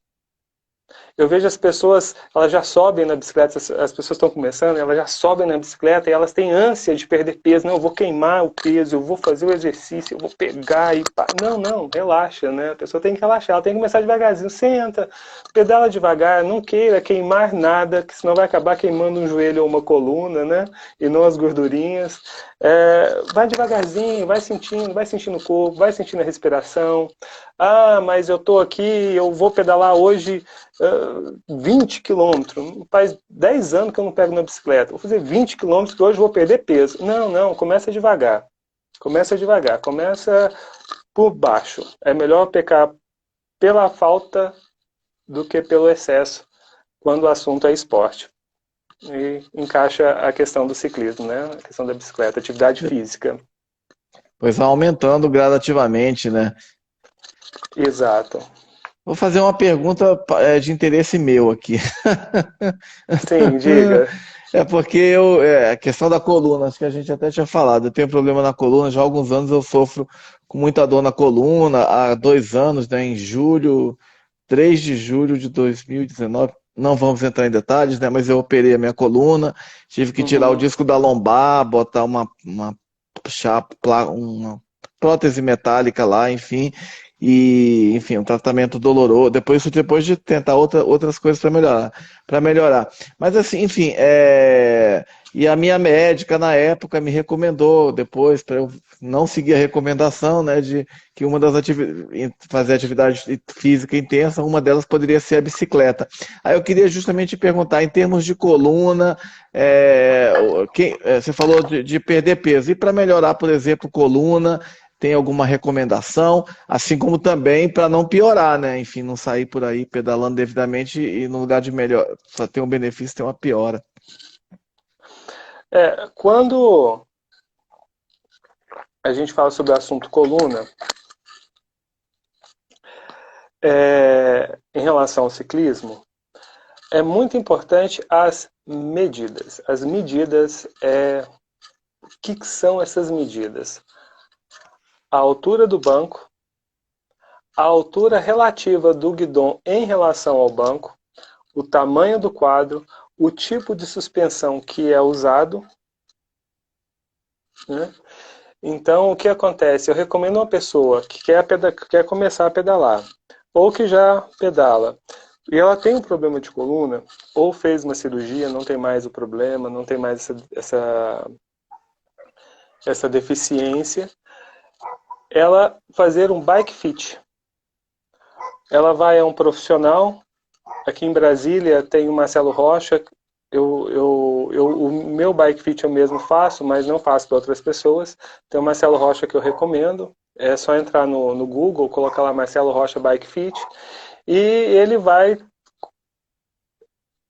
Eu vejo as pessoas, elas já sobem na bicicleta, as pessoas estão começando, elas já sobem na bicicleta e elas têm ânsia de perder peso. Não, eu vou queimar o peso, eu vou fazer o exercício, eu vou pegar e pá. Não, não, relaxa, né? A pessoa tem que relaxar, ela tem que começar devagarzinho. Senta, pedala devagar, não queira queimar nada, que senão vai acabar queimando um joelho ou uma coluna, né? E não as gordurinhas. Vai devagarzinho, vai sentindo o corpo, vai sentindo a respiração. Ah, mas eu tô aqui, eu vou pedalar hoje 20 quilômetros. Faz 10 anos que eu não pego na bicicleta. Vou fazer 20 quilômetros que hoje eu vou perder peso. Não, não, começa devagar. Começa devagar, começa por baixo. É melhor pecar pela falta do que pelo excesso quando o assunto é esporte. E encaixa a questão do ciclismo, né? A questão da bicicleta, atividade física. Pois vai aumentando gradativamente, né? Exato. Vou fazer uma pergunta de interesse meu aqui. Sim, diga. É porque a questão da coluna, acho que a gente até tinha falado, eu tenho problema na coluna, já há alguns anos eu sofro com muita dor na coluna, há 2 anos, né, em julho, 3 de julho de 2019, não vamos entrar em detalhes, né, mas eu operei a minha coluna, tive que tirar o Uhum. disco da lombar, botar uma chapa, uma prótese metálica lá, enfim, e, enfim, um tratamento doloroso, depois de tentar outras coisas para melhorar. Mas assim, enfim, e a minha médica na época me recomendou depois para eu não seguir a recomendação, né, de que fazer atividade física intensa, uma delas poderia ser a bicicleta. Aí eu queria justamente te perguntar, em termos de coluna, você falou de perder peso, e para melhorar, por exemplo, coluna, tem alguma recomendação? Assim como também para não piorar, né? Enfim, não sair por aí pedalando devidamente e no lugar de melhor, só ter um benefício, tem uma piora. Quando a gente fala sobre o assunto coluna, em relação ao ciclismo, é muito importante as medidas. As medidas, o que são essas medidas? A altura do banco, a altura relativa do guidão em relação ao banco, o tamanho do quadro, o tipo de suspensão que é usado, né? Então, o que acontece? Eu recomendo uma pessoa que quer começar a pedalar, ou que já pedala, e ela tem um problema de coluna, ou fez uma cirurgia, não tem mais o problema, não tem mais essa deficiência, ela fazer um bike fit. Ela vai a um profissional. Aqui em Brasília tem o Marcelo Rocha. O meu bike fit eu mesmo faço, mas não faço para outras pessoas. Tem o Marcelo Rocha que eu recomendo. É só entrar no Google, colocar lá Marcelo Rocha Bike Fit, e ele vai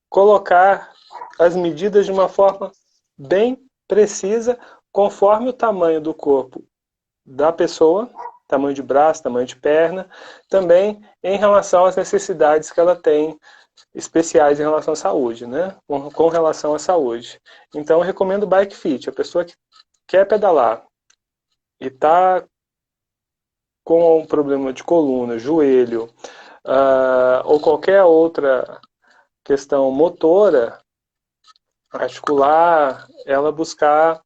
colocar as medidas de uma forma bem precisa, conforme o tamanho do corpo da pessoa, tamanho de braço, tamanho de perna, também em relação às necessidades que ela tem especiais em relação à saúde, né? Com relação à saúde. Então, eu recomendo o Bike Fit. A pessoa que quer pedalar e está com um problema de coluna, joelho, ou qualquer outra questão motora, articular, ela buscar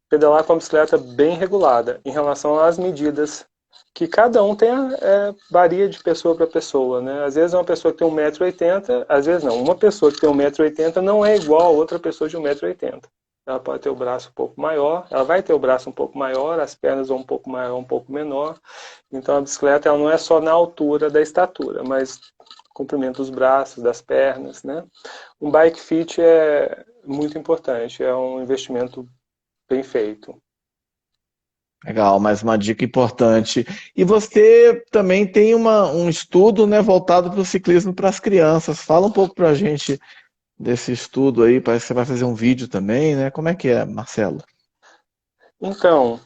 pedalar com a bicicleta bem regulada em relação às medidas que cada um tem, varia de pessoa para pessoa, né? Às vezes uma pessoa que tem 1,80 m, às vezes não, uma pessoa que tem 1,80 m não é igual a outra pessoa de 1,80 m. Ela pode ter o braço um pouco maior, ela vai ter o braço um pouco maior, as pernas um pouco maior, um pouco menor. Então a bicicleta ela não é só na altura da estatura, mas comprimento dos braços, das pernas, né? Um bike fit é muito importante, é um investimento bem feito. Legal, mais uma dica importante. E você também tem um estudo, né, voltado para o ciclismo para as crianças. Fala um pouco para a gente desse estudo aí, parece que você vai fazer um vídeo também, né? Como é que é, Marcelo? Então,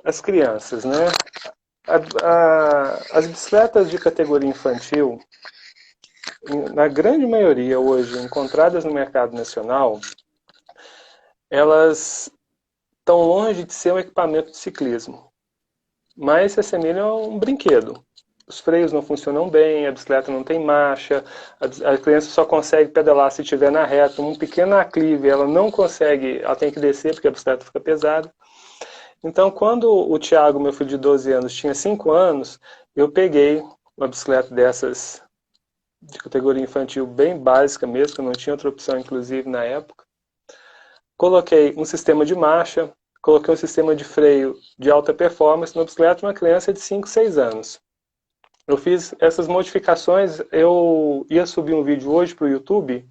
as crianças, né? As bicicletas de categoria infantil, na grande maioria hoje encontradas no mercado nacional, elas estão longe de ser um equipamento de ciclismo. mas se assemelha a um brinquedo. Os freios não funcionam bem, a bicicleta não tem marcha, a criança só consegue pedalar se estiver na reta, um pequeno aclive, ela não consegue, ela tem que descer porque a bicicleta fica pesada. Então, quando o Thiago, meu filho de 12 anos, tinha 5 anos, eu peguei uma bicicleta dessas de categoria infantil bem básica mesmo, que eu não tinha outra opção, inclusive, na época. Coloquei um sistema de marcha, coloquei um sistema de freio de alta performance na bicicleta de uma criança de 5, 6 anos. Eu fiz essas modificações, eu ia subir um vídeo hoje para o YouTube,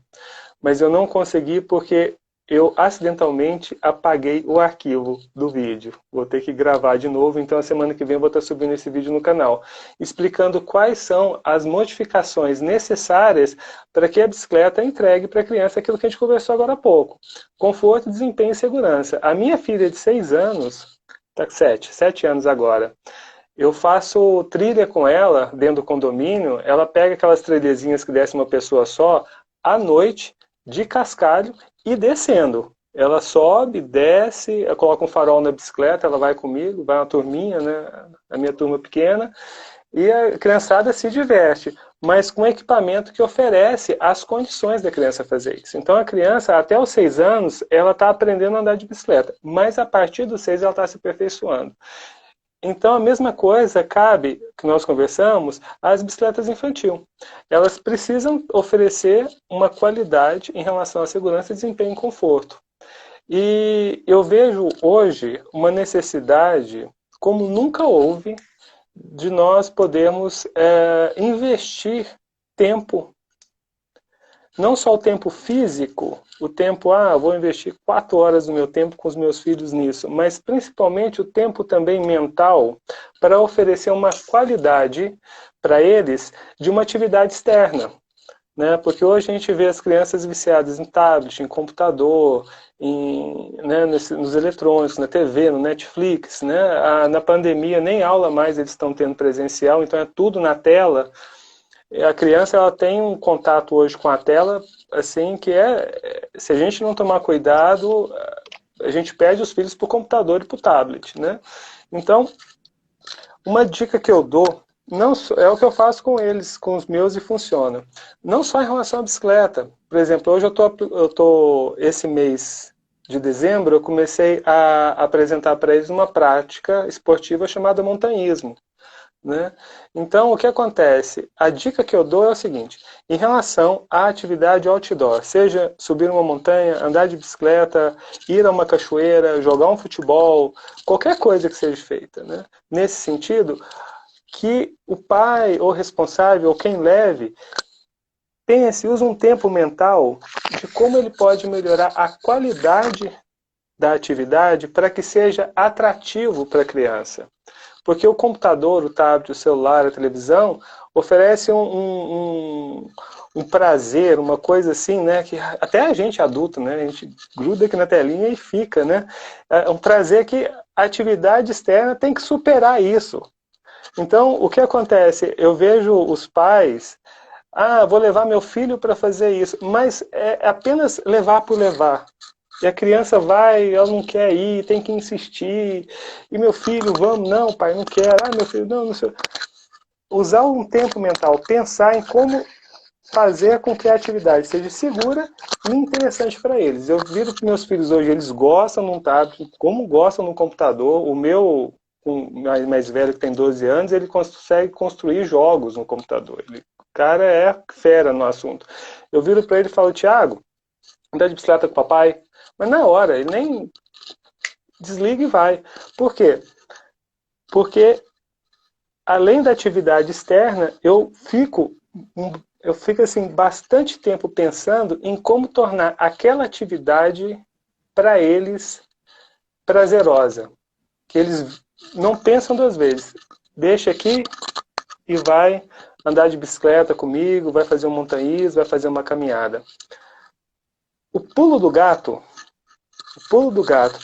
mas eu não consegui porque eu acidentalmente apaguei o arquivo do vídeo. Vou ter que gravar de novo, então a semana que vem eu vou estar subindo esse vídeo no canal, explicando quais são as modificações necessárias para que a bicicleta entregue para a criança aquilo que a gente conversou agora há pouco. Conforto, desempenho e segurança. A minha filha de 6 anos, tá 7 anos agora, eu faço trilha com ela dentro do condomínio, ela pega aquelas trilhazinhas que desce uma pessoa só, à noite, de cascalho e descendo. Ela sobe, desce, coloca um farol na bicicleta, ela vai comigo, vai uma turminha, né? A minha turma pequena, e a criançada se diverte, mas com equipamento que oferece as condições da criança fazer isso. Então a criança, até os 6 anos, ela está aprendendo a andar de bicicleta, mas a partir dos 6 ela está se aperfeiçoando. Então, a mesma coisa cabe, que nós conversamos, às bicicletas infantil. Elas precisam oferecer uma qualidade em relação à segurança, desempenho e conforto. E eu vejo hoje uma necessidade, como nunca houve, de nós podermos investir tempo, não só o tempo físico, o tempo, vou investir 4 horas do meu tempo com os meus filhos nisso, mas principalmente o tempo também mental para oferecer uma qualidade para eles de uma atividade externa. Né? Porque hoje a gente vê as crianças viciadas em tablet, em computador, nos eletrônicos, na TV, no Netflix. Né? Na pandemia nem aula mais eles estão tendo presencial, então é tudo na tela. A criança ela tem um contato hoje com a tela, assim, que se a gente não tomar cuidado, a gente perde os filhos para o computador e para o tablet, né? Então, uma dica que eu dou, não é o que eu faço com eles, com os meus, e funciona. Não só em relação à bicicleta. Por exemplo, hoje esse mês de dezembro, eu comecei a apresentar para eles uma prática esportiva chamada montanhismo. Né? Então, o que acontece? A dica que eu dou é o seguinte, em relação à atividade outdoor, seja subir uma montanha, andar de bicicleta, ir a uma cachoeira, jogar um futebol, qualquer coisa que seja feita, né? Nesse sentido, que o pai ou responsável, ou quem leve, use um tempo mental de como ele pode melhorar a qualidade da atividade para que seja atrativo para a criança. Porque o computador, o tablet, o celular, a televisão oferece um prazer, uma coisa assim, né? Que até a gente adulto, né? A gente gruda aqui na telinha e fica, né? É um prazer que a atividade externa tem que superar isso. Então, o que acontece? Eu vejo os pais, vou levar meu filho para fazer isso, mas é apenas levar por levar. E a criança vai, ela não quer ir, tem que insistir. E meu filho, vamos, não, pai, não quero. Meu filho, não sei. Usar um tempo mental, pensar em como fazer com que a atividade seja segura e interessante para eles. Eu viro que meus filhos hoje, eles gostam de um tablet, como gostam no computador. O meu, mais velho, que tem 12 anos, ele consegue construir jogos no computador. O cara é fera no assunto. Eu viro para ele e falo, Thiago, andar de bicicleta com o papai? Mas na hora, ele nem desliga e vai. Por quê? Porque, além da atividade externa, eu fico assim, bastante tempo pensando em como tornar aquela atividade para eles prazerosa. Que eles não pensam 2 vezes. Deixa aqui e vai andar de bicicleta comigo, vai fazer um montanhismo, vai fazer uma caminhada. O pulo do gato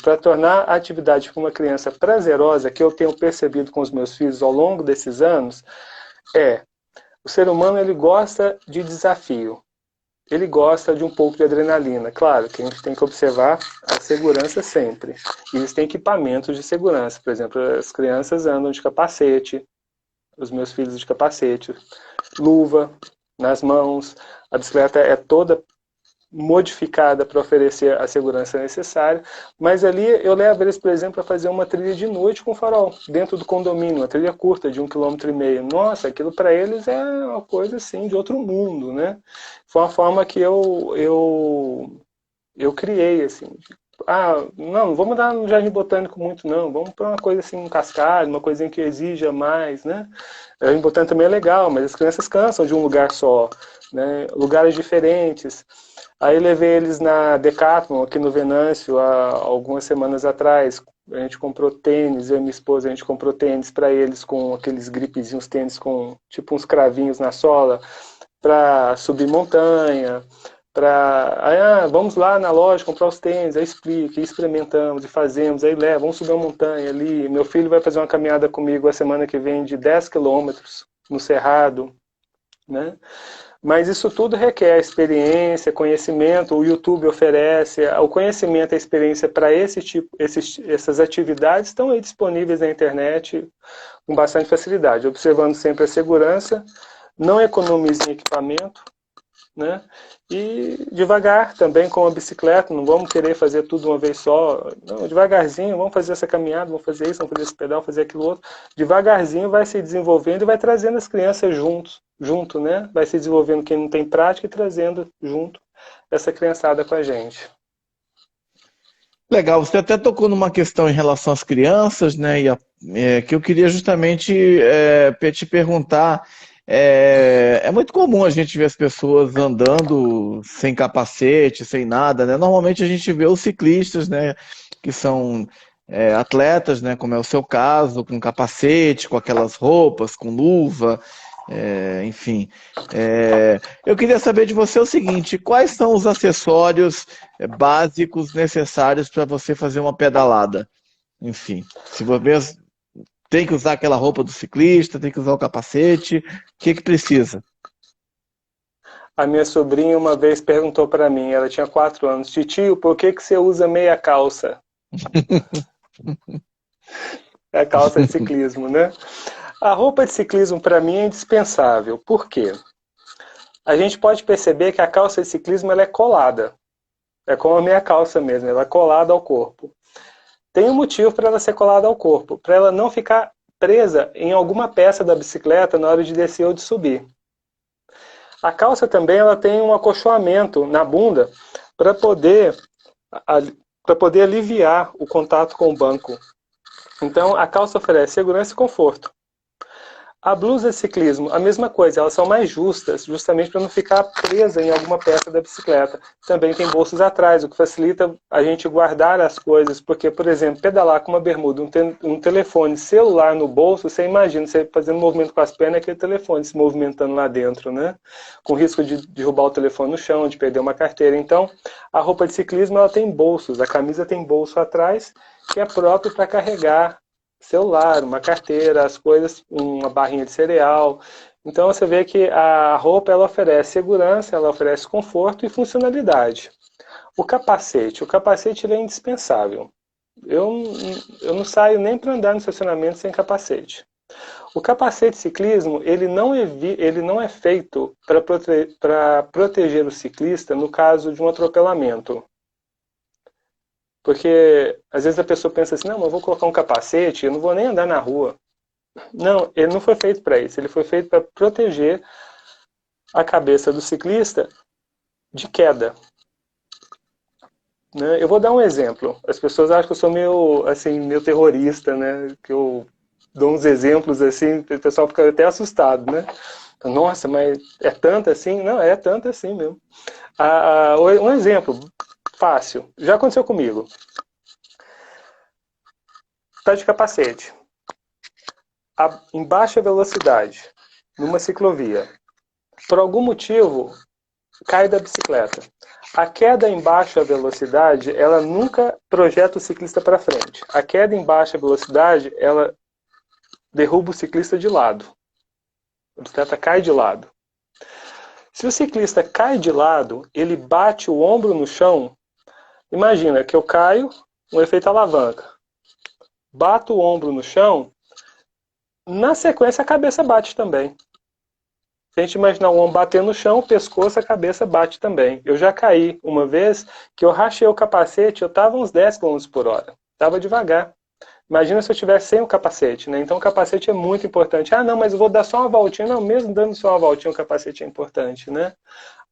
para tornar a atividade para uma criança prazerosa, que eu tenho percebido com os meus filhos ao longo desses anos, o ser humano ele gosta de desafio. ele gosta de um pouco de adrenalina. Claro que a gente tem que observar a segurança sempre. E eles têm equipamentos de segurança. Por exemplo, as crianças andam de capacete, os meus filhos de capacete, luva nas mãos. A bicicleta é toda modificada para oferecer a segurança necessária, mas ali eu levo eles, por exemplo, a fazer uma trilha de noite com farol, dentro do condomínio, uma trilha curta de 1,5 km. Nossa, aquilo para eles é uma coisa assim de outro mundo, né? Foi uma forma que eu criei, assim. Não vamos andar no Jardim Botânico muito, não. Vamos para uma coisa assim, um cascalho, uma coisinha que exija mais, né? O Jardim Botânico também é legal, mas as crianças cansam de um lugar só, né? Lugares diferentes. Aí levei eles na Decathlon, aqui no Venâncio, há algumas semanas atrás. A gente comprou tênis, eu e minha esposa, a gente comprou tênis para eles com aqueles gripezinhos, tênis com tipo uns cravinhos na sola, para subir montanha, vamos lá na loja comprar os tênis, aí explica, experimentamos e fazemos, aí vamos subir uma montanha ali. Meu filho vai fazer uma caminhada comigo a semana que vem de 10 quilômetros no Cerrado, né? Mas isso tudo requer experiência, conhecimento. O YouTube oferece o conhecimento e a experiência para essas atividades estão aí disponíveis na internet com bastante facilidade, observando sempre a segurança, não economize em equipamento, né? E devagar também com a bicicleta, não vamos querer fazer tudo uma vez só, não, devagarzinho, vamos fazer essa caminhada, vamos fazer isso, vamos fazer esse pedal, fazer aquilo outro, devagarzinho vai se desenvolvendo e vai trazendo as crianças junto, né? Vai se desenvolvendo quem não tem prática e trazendo junto essa criançada com a gente. Legal, você até tocou numa questão em relação às crianças, né? Que eu queria justamente te perguntar. É muito comum a gente ver as pessoas andando sem capacete, sem nada, né? Normalmente a gente vê os ciclistas, né? Que são atletas, né? Como é o seu caso, com capacete, com aquelas roupas, com luva, enfim. Eu queria saber de você o seguinte: quais são os acessórios básicos necessários para você fazer uma pedalada? Enfim, se você tem que usar aquela roupa do ciclista, tem que usar o capacete, o que precisa? A minha sobrinha uma vez perguntou para mim, ela tinha 4 anos, titio, por que você usa meia calça? É a calça de ciclismo, né? A roupa de ciclismo para mim é indispensável. Por quê? A gente pode perceber que a calça de ciclismo ela é colada. É como a minha calça mesmo, ela é colada ao corpo. Tem um motivo para ela ser colada ao corpo, para ela não ficar presa em alguma peça da bicicleta na hora de descer ou de subir. A calça também ela tem um acolchoamento na bunda para poder aliviar o contato com o banco. Então a calça oferece segurança e conforto. A blusa de ciclismo, a mesma coisa, elas são mais justas, justamente para não ficar presa em alguma peça da bicicleta. Também tem bolsos atrás, o que facilita a gente guardar as coisas, porque, por exemplo, pedalar com uma bermuda, um telefone celular no bolso, você imagina, você fazendo movimento com as pernas, aquele telefone se movimentando lá dentro, né? Com risco de derrubar o telefone no chão, de perder uma carteira. Então, a roupa de ciclismo, ela tem bolsos, a camisa tem bolso atrás, que é próprio para carregar celular, uma carteira, as coisas, uma barrinha de cereal. Então você vê que a roupa ela oferece segurança, ela oferece conforto e funcionalidade. O capacete ele é indispensável. Eu não saio nem para andar no estacionamento sem capacete. O capacete de ciclismo ele não é feito para proteger o ciclista no caso de um atropelamento. Porque às vezes a pessoa pensa assim, não, mas eu vou colocar um capacete, eu não vou nem andar na rua. Não, ele não foi feito para isso. Ele foi feito para proteger a cabeça do ciclista de queda. Né? Eu vou dar um exemplo. As pessoas acham que eu sou meio terrorista, né? Que eu dou uns exemplos assim, o pessoal fica até assustado, né? Nossa, mas é tanto assim? Não, é tanto assim mesmo. Um exemplo fácil. Já aconteceu comigo. Está de capacete. Em baixa velocidade, numa ciclovia. Por algum motivo, cai da bicicleta. A queda em baixa velocidade, ela nunca projeta o ciclista para frente. A queda em baixa velocidade, ela derruba o ciclista de lado. A bicicleta cai de lado. Se o ciclista cai de lado, ele bate o ombro no chão, imagina que eu caio, um efeito alavanca. Bato o ombro no chão, na sequência a cabeça bate também. Se a gente imaginar o ombro bater no chão, o pescoço, a cabeça bate também. Eu já caí uma vez que eu rachei o capacete, eu estava uns 10 km por hora. Estava devagar. Imagina se eu tivesse sem o capacete, né? Então o capacete é muito importante. Ah, não, mas eu vou dar só uma voltinha. Não, mesmo dando só uma voltinha, o capacete é importante, né?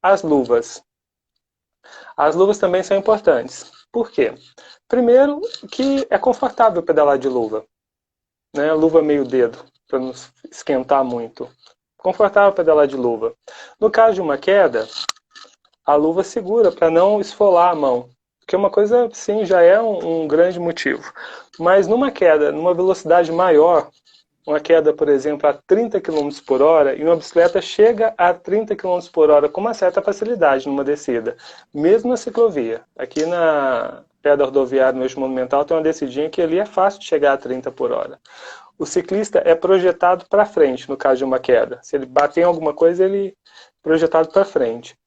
As luvas. As luvas também são importantes. Por quê? Primeiro, que é confortável pedalar de luva. Né? Luva meio dedo, para não esquentar muito. Confortável pedalar de luva. No caso de uma queda, a luva segura para não esfolar a mão. Que uma coisa, sim, já é um grande motivo. Mas numa queda, numa velocidade maior, uma queda, por exemplo, a 30 km por hora, e uma bicicleta chega a 30 km por hora com uma certa facilidade numa descida, mesmo na ciclovia. Aqui na pé da rodoviária, no eixo monumental, tem uma descidinha que ali é fácil de chegar a 30 por hora. O ciclista é projetado para frente, no caso de uma queda. Se ele bater em alguma coisa, ele é projetado para frente.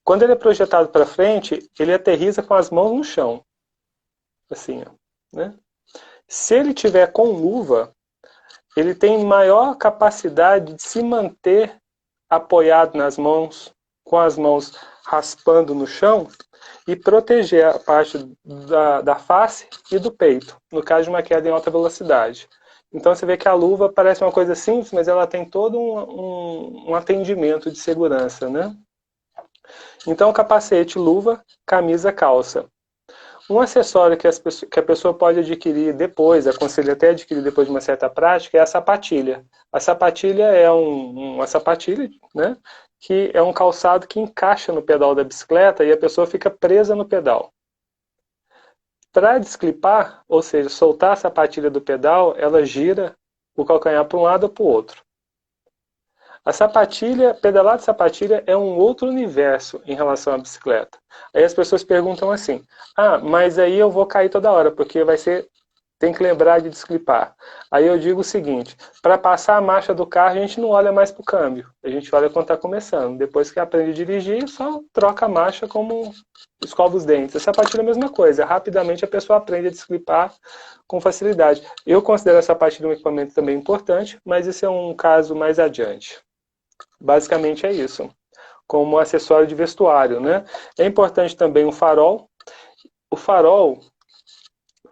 Quando ele é projetado para frente, ele aterriza com as mãos no chão. Assim, ó, né? Se ele tiver com luva, ele tem maior capacidade de se manter apoiado nas mãos, com as mãos raspando no chão, e proteger a parte da face e do peito, no caso de uma queda em alta velocidade. Então você vê que a luva parece uma coisa simples, mas ela tem todo um atendimento de segurança, né? Então capacete, luva, camisa, calça. Um acessório que a pessoa pode adquirir depois, aconselho até adquirir depois de uma certa prática, é a sapatilha. A sapatilha é uma sapatilha, né, que é um calçado que encaixa no pedal da bicicleta e a pessoa fica presa no pedal. Para desclipar, ou seja, soltar a sapatilha do pedal, ela gira o calcanhar para um lado ou para o outro. A sapatilha, pedalar de sapatilha é um outro universo em relação à bicicleta. Aí as pessoas perguntam assim, mas aí eu vou cair toda hora, porque tem que lembrar de desclipar. Aí eu digo o seguinte, para passar a marcha do carro, a gente não olha mais para o câmbio, a gente olha quando está começando. Depois que aprende a dirigir, só troca a marcha como escova os dentes. A sapatilha é a mesma coisa, rapidamente a pessoa aprende a desclipar com facilidade. Eu considero a sapatilha um equipamento também importante, mas esse é um caso mais adiante. Basicamente é isso, como acessório de vestuário, né? É importante também um farol. O farol,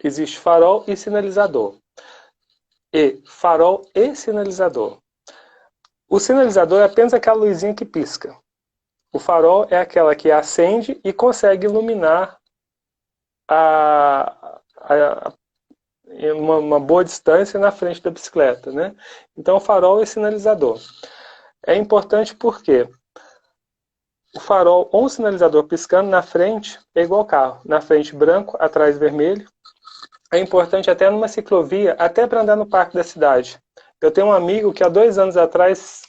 existe farol e sinalizador. E farol e sinalizador. O sinalizador é apenas aquela luzinha que pisca. O farol é aquela que acende e consegue iluminar uma boa distância na frente da bicicleta, né? Então farol e sinalizador. É importante porque o farol ou um sinalizador piscando na frente é igual ao carro. Na frente branco, atrás vermelho. É importante até numa ciclovia, até para andar no parque da cidade. Eu tenho um amigo que há 2 anos atrás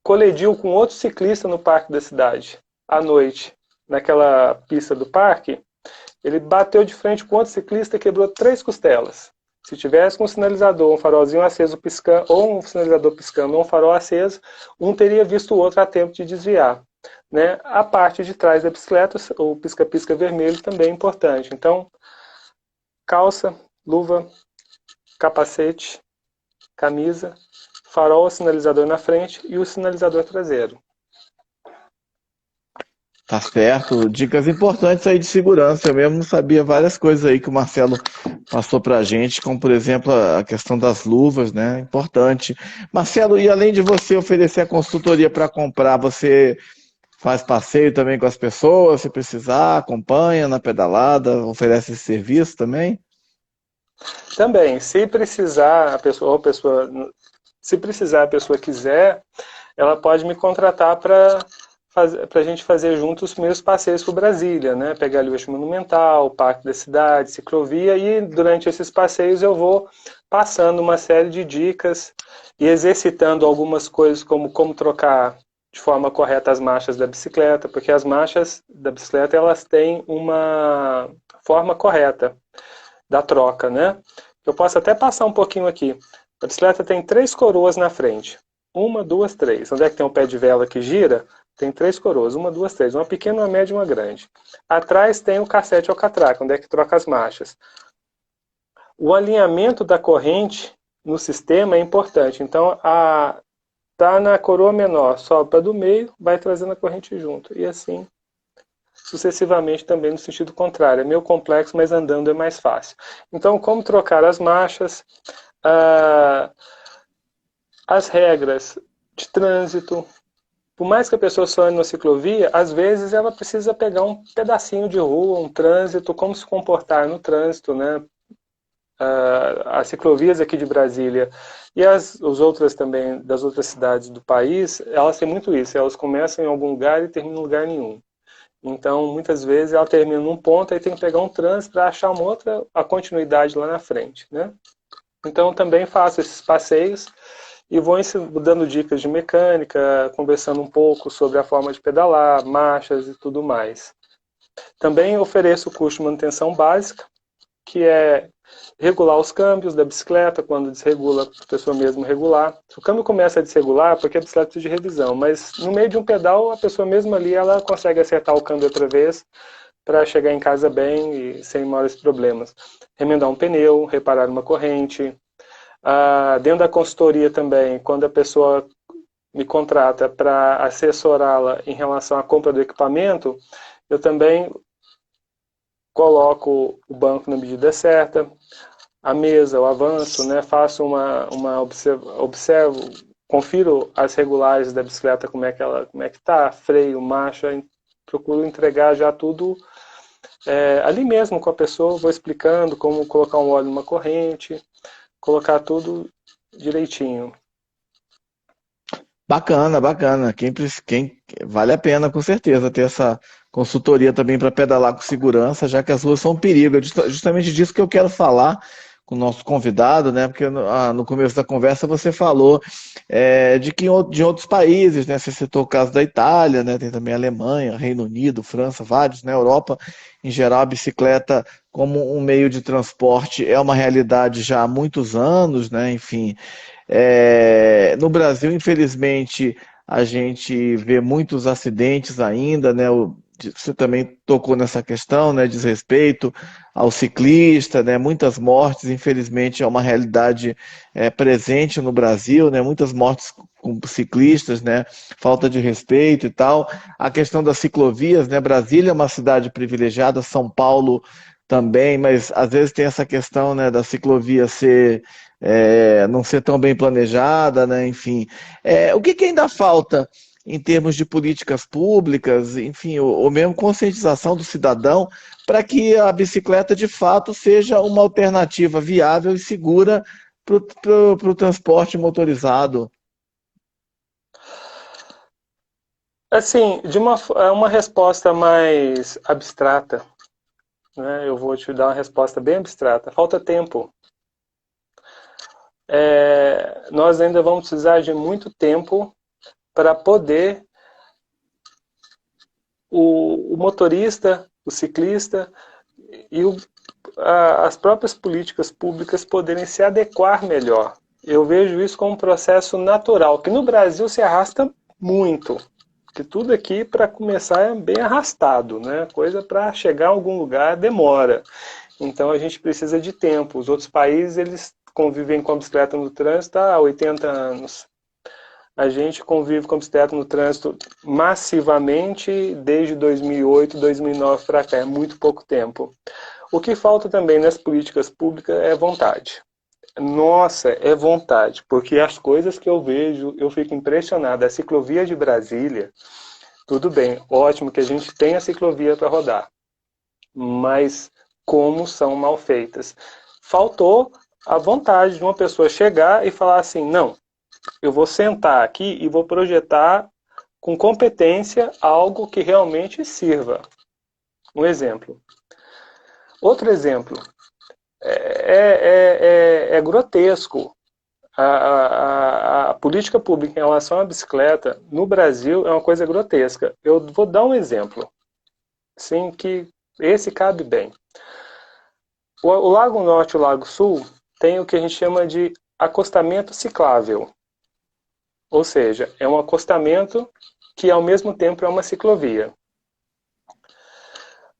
colidiu com outro ciclista no parque da cidade. À noite, naquela pista do parque, ele bateu de frente com outro ciclista e quebrou 3 costelas. Se tivesse um sinalizador, um farolzinho aceso piscando, ou um sinalizador piscando, ou um farol aceso, um teria visto o outro a tempo de desviar. Né? A parte de trás da bicicleta, o pisca-pisca vermelho, também é importante. Então, calça, luva, capacete, camisa, farol, sinalizador na frente e o sinalizador traseiro. Tá certo. Dicas importantes aí de segurança. Eu mesmo não sabia várias coisas aí que o Marcelo passou pra gente, como por exemplo a questão das luvas, né? Importante. Marcelo, e além de você oferecer a consultoria para comprar, você faz passeio também com as pessoas, se precisar, acompanha na pedalada, oferece esse serviço também? Também, se precisar, se precisar, a pessoa quiser, ela pode me contratar para a gente fazer juntos os primeiros passeios por Brasília, né? Pegar ali o eixo monumental, o parque da cidade, ciclovia, e durante esses passeios eu vou passando uma série de dicas e exercitando algumas coisas como trocar de forma correta as marchas da bicicleta, porque as marchas da bicicleta elas têm uma forma correta da troca, né? Eu posso até passar um pouquinho aqui. A bicicleta tem 3 coroas na frente. 1, 2, 3. Onde é que tem um pé de vela que gira? Tem 3 coroas, uma, duas, três. Uma pequena, uma média e uma grande. Atrás tem o cassete ou catraca, onde é que troca as marchas. O alinhamento da corrente no sistema é importante. Então, tá na coroa menor, sopra do meio, vai trazendo a corrente junto. E assim, sucessivamente também no sentido contrário. É meio complexo, mas andando é mais fácil. Então, como trocar as marchas, as regras de trânsito. Por mais que a pessoa só ande na ciclovia, às vezes ela precisa pegar um pedacinho de rua, um trânsito, como se comportar no trânsito, né? As ciclovias aqui de Brasília e os outras também, das outras cidades do país, elas têm muito isso, elas começam em algum lugar e terminam em lugar nenhum. Então, muitas vezes ela termina num ponto e tem que pegar um trânsito para achar uma outra, a continuidade lá na frente, né? Então, também faço esses passeios e vou dando dicas de mecânica, conversando um pouco sobre a forma de pedalar, marchas e tudo mais. Também ofereço o curso de manutenção básica, que é regular os câmbios da bicicleta, quando desregula, a pessoa mesmo regular. Se o câmbio começa a desregular, porque a bicicleta precisa de revisão, mas no meio de um pedal, a pessoa mesmo ali, ela consegue acertar o câmbio outra vez, para chegar em casa bem e sem maiores problemas. Remendar um pneu, reparar uma corrente. Dentro da consultoria também, quando a pessoa me contrata para assessorá-la em relação à compra do equipamento, eu também coloco o banco na medida certa, a mesa, o avanço, né? Faço observo, confiro as regulagens da bicicleta, como é que tá, freio, marcha, procuro entregar já tudo ali mesmo com a pessoa, vou explicando como colocar um óleo numa corrente, colocar tudo direitinho. Bacana, bacana. Quem vale a pena com certeza ter essa consultoria também para pedalar com segurança, já que as ruas são um perigo. É justamente disso que eu quero falar com o nosso convidado, né? Porque no começo da conversa você falou de que de outros países, né? Você citou o caso da Itália, né? Tem também a Alemanha, Reino Unido, França, vários, né? Europa, em geral, a bicicleta como um meio de transporte é uma realidade já há muitos anos, né? Enfim. No Brasil, infelizmente, a gente vê muitos acidentes ainda, né? Você também tocou nessa questão, né? Diz respeito ao ciclista, né? Muitas mortes, infelizmente, é uma realidade presente no Brasil, né? Muitas mortes com ciclistas, né? Falta de respeito e tal. A questão das ciclovias, né? Brasília é uma cidade privilegiada, São Paulo também, mas às vezes tem essa questão, né? Da ciclovia não ser tão bem planejada, né? Enfim, o que ainda falta em termos de políticas públicas, enfim, ou mesmo conscientização do cidadão, para que a bicicleta de fato seja uma alternativa viável e segura para o transporte motorizado? Assim, uma resposta mais abstrata, né? Eu vou te dar uma resposta bem abstrata. Falta tempo. Nós ainda vamos precisar de muito tempo para poder o motorista, o ciclista e as próprias políticas públicas poderem se adequar melhor. Eu vejo isso como um processo natural, que no Brasil se arrasta muito. Que tudo aqui, para começar, é bem arrastado, né? Coisa para chegar a algum lugar demora. Então a gente precisa de tempo. Os outros países, eles convivem com a bicicleta no trânsito há 80 anos. A gente convive com a bicicleta no trânsito massivamente desde 2008, 2009 para cá. É muito pouco tempo. O que falta também nas políticas públicas é vontade. Nossa, é vontade, porque as coisas que eu vejo, eu fico impressionado. A ciclovia de Brasília, tudo bem, ótimo que a gente tem a ciclovia para rodar, mas como são mal feitas. Faltou a vontade de uma pessoa chegar e falar assim, não, eu vou sentar aqui e vou projetar com competência algo que realmente sirva. Um exemplo. Outro exemplo. É grotesco. A política pública em relação à bicicleta no Brasil é uma coisa grotesca. Eu vou dar um exemplo, sim, que esse cabe bem. O Lago Norte e o Lago Sul tem o que a gente chama de acostamento ciclável. Ou seja, é um acostamento que ao mesmo tempo é uma ciclovia.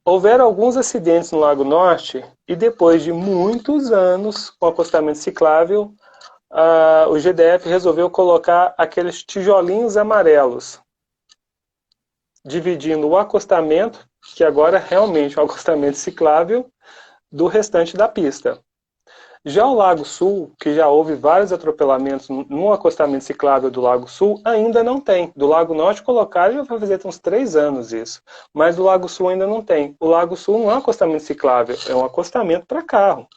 Houveram alguns acidentes no Lago Norte e depois de muitos anos com acostamento ciclável, o GDF resolveu colocar aqueles tijolinhos amarelos, dividindo o acostamento, que agora é realmente um acostamento ciclável, do restante da pista. Já o Lago Sul, que já houve vários atropelamentos no acostamento ciclável do Lago Sul, ainda não tem. Do Lago Norte colocaram já vai fazer uns 3 anos isso. Mas do Lago Sul ainda não tem. O Lago Sul não é um acostamento ciclável, é um acostamento para carro.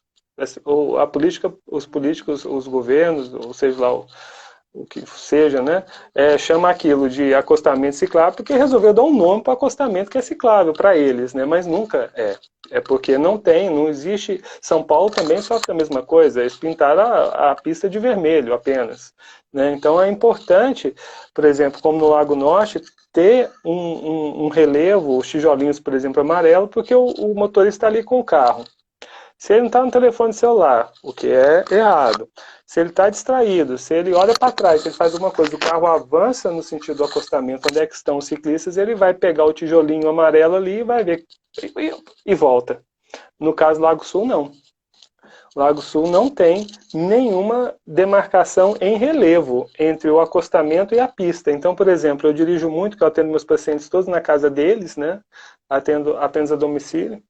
A política, os políticos, os governos, ou seja lá o que seja, né, chama aquilo de acostamento ciclável porque resolveu dar um nome para o acostamento que é ciclável para eles, né, mas nunca é. É porque não existe. São Paulo também sofre a mesma coisa, eles pintaram a pista de vermelho apenas. Né? Então é importante, por exemplo, como no Lago Norte, ter um relevo, os tijolinhos, por exemplo, amarelo, porque o motorista está ali com o carro. Se ele não está no telefone celular, o que é errado, se ele está distraído, se ele olha para trás, se ele faz alguma coisa, o carro avança no sentido do acostamento, onde é que estão os ciclistas, ele vai pegar o tijolinho amarelo ali e vai ver e volta. No caso do Lago Sul, não. O Lago Sul não tem nenhuma demarcação em relevo entre o acostamento e a pista. Então, por exemplo, eu dirijo muito, que eu atendo meus pacientes todos na casa deles, né? Atendo apenas a domicílio.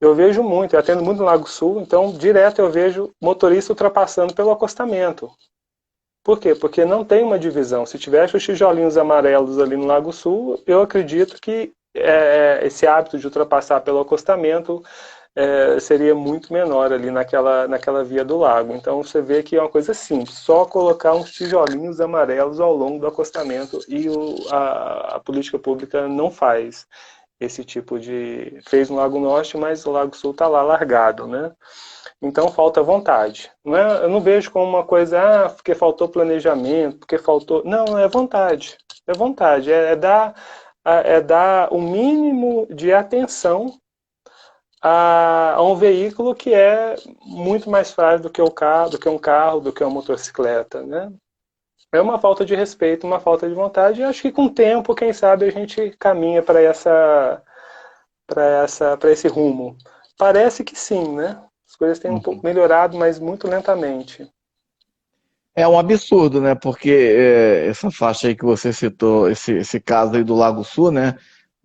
Eu vejo muito, eu atendo muito no Lago Sul, então direto eu vejo motorista ultrapassando pelo acostamento. Por quê? Porque não tem uma divisão. Se tivesse os tijolinhos amarelos ali no Lago Sul, eu acredito que esse hábito de ultrapassar pelo acostamento seria muito menor ali naquela via do lago. Então você vê que é uma coisa simples, só colocar uns tijolinhos amarelos ao longo do acostamento e a política pública não faz esse tipo de... Fez no Lago Norte, mas o Lago Sul está lá largado, né? Então falta vontade. Eu não vejo como uma coisa, porque faltou planejamento, porque faltou... Não, é vontade. É vontade, é dar o mínimo de atenção a um veículo que é muito mais frágil do que um carro, do que uma motocicleta, né? É uma falta de respeito, uma falta de vontade, e acho que com o tempo, quem sabe, a gente caminha para esse rumo. Parece que sim, né? As coisas têm um pouco melhorado, mas muito lentamente. É um absurdo, né? Porque essa faixa aí que você citou, esse caso aí do Lago Sul, né?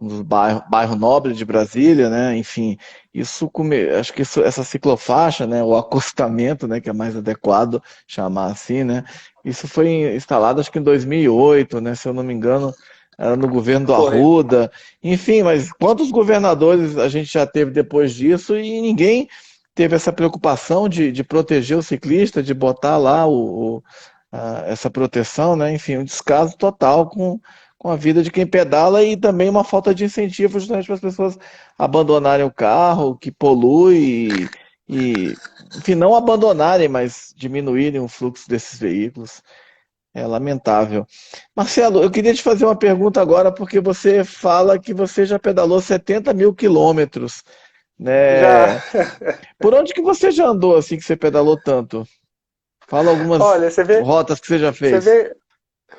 Um dos bairro nobre de Brasília, né? Enfim, acho que essa ciclofaixa, né? O acostamento, né? Que é mais adequado chamar assim, né? Isso foi instalado acho que em 2008, né? Se eu não me engano, era no governo do Arruda. Enfim, mas quantos governadores a gente já teve depois disso e ninguém teve essa preocupação de proteger o ciclista, de botar lá essa proteção, né? Enfim, um descaso total com a vida de quem pedala e também uma falta de incentivo justamente para as pessoas abandonarem o carro, que polui enfim, não abandonarem, mas diminuírem o fluxo desses veículos. É lamentável. Marcelo, eu queria te fazer uma pergunta agora, porque você fala que você já pedalou 70 mil quilômetros, Já. né? Por onde que você já andou assim que você pedalou tanto? Fala algumas Olha, rotas que você já você fez. vê,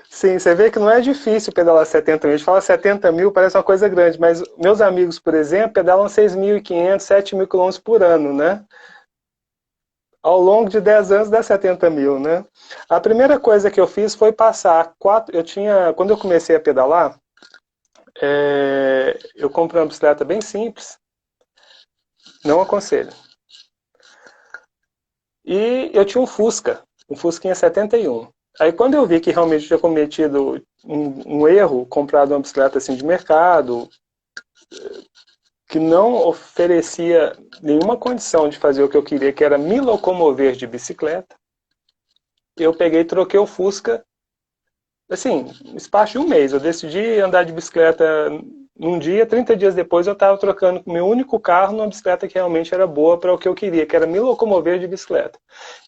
sim, você vê que não é difícil pedalar 70 mil. A gente fala 70 mil, parece uma coisa grande, mas meus amigos, por exemplo, pedalam 6.500, 7.000 quilômetros por ano, né? Ao longo de 10 anos dá 70 mil, né? A primeira coisa que eu fiz foi passar quando eu comecei a pedalar, eu comprei uma bicicleta bem simples, não aconselho. E eu tinha um Fusquinha 71. Aí quando eu vi que realmente tinha cometido um erro, comprado uma bicicleta assim de mercado, que não oferecia nenhuma condição de fazer o que eu queria, que era me locomover de bicicleta, eu peguei e troquei o Fusca, assim, no espaço de um mês. Eu decidi andar de bicicleta num dia, 30 dias depois eu estava trocando o meu único carro numa bicicleta que realmente era boa para o que eu queria, que era me locomover de bicicleta.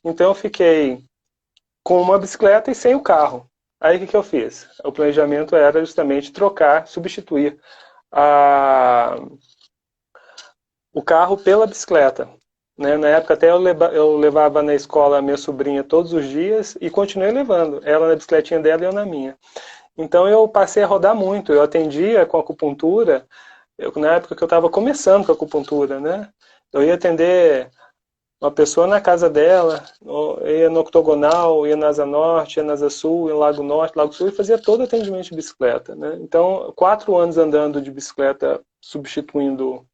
Então eu fiquei com uma bicicleta e sem o carro. Aí o que eu fiz? O planejamento era justamente trocar, substituir o carro pela bicicleta. Né? Na época até eu levava na escola a minha sobrinha todos os dias e continuei levando. Ela na bicicletinha dela e eu na minha. Então eu passei a rodar muito. Eu atendia com acupuntura, na época que eu estava começando com a acupuntura, né? Eu ia atender uma pessoa na casa dela, ia no Octogonal, ia na Asa Norte, ia na Asa Sul, ia no Lago Norte, Lago Sul, e fazia todo atendimento de bicicleta, né? Então, 4 anos andando de bicicleta, substituindo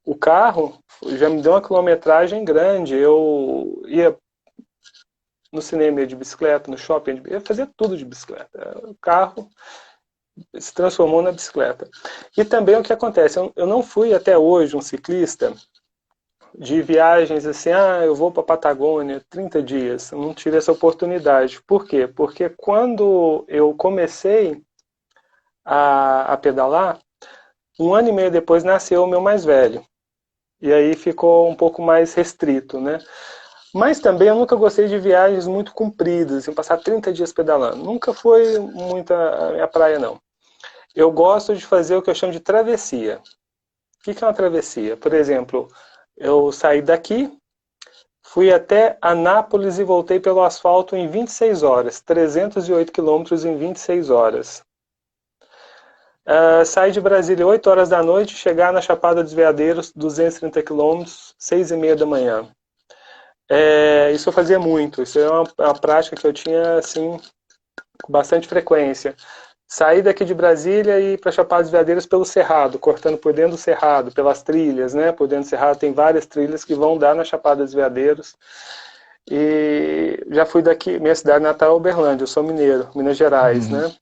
o carro, já me deu uma quilometragem grande. Eu ia no cinema ia de bicicleta, no shopping, ia fazer tudo de bicicleta. O carro se transformou na bicicleta. E também o que acontece, eu não fui até hoje um ciclista de viagens assim, eu vou para a Patagônia 30 dias, eu não tive essa oportunidade. Por quê? Porque quando eu comecei a pedalar, 1 ano e meio depois nasceu o meu mais velho. E aí ficou um pouco mais restrito, né? Mas também eu nunca gostei de viagens muito compridas, assim, passar 30 dias pedalando. Nunca foi muita a minha praia, não. Eu gosto de fazer o que eu chamo de travessia. O que é uma travessia? Por exemplo, eu saí daqui, fui até Anápolis e voltei pelo asfalto em 26 horas. 308 quilômetros em 26 horas. Saí de Brasília 8 horas da noite, chegar na Chapada dos Veadeiros, 230 quilômetros, 6h30 da manhã. Isso eu fazia muito. Isso é uma prática que eu tinha assim, com bastante frequência. Sair daqui de Brasília e ir para Chapada dos Veadeiros pelo Cerrado, cortando por dentro do Cerrado, pelas trilhas, né? Por dentro do Cerrado tem várias trilhas que vão dar na Chapada dos Veadeiros. E já fui daqui, minha cidade natal é Uberlândia, eu sou mineiro, Minas Gerais, Uhum. né?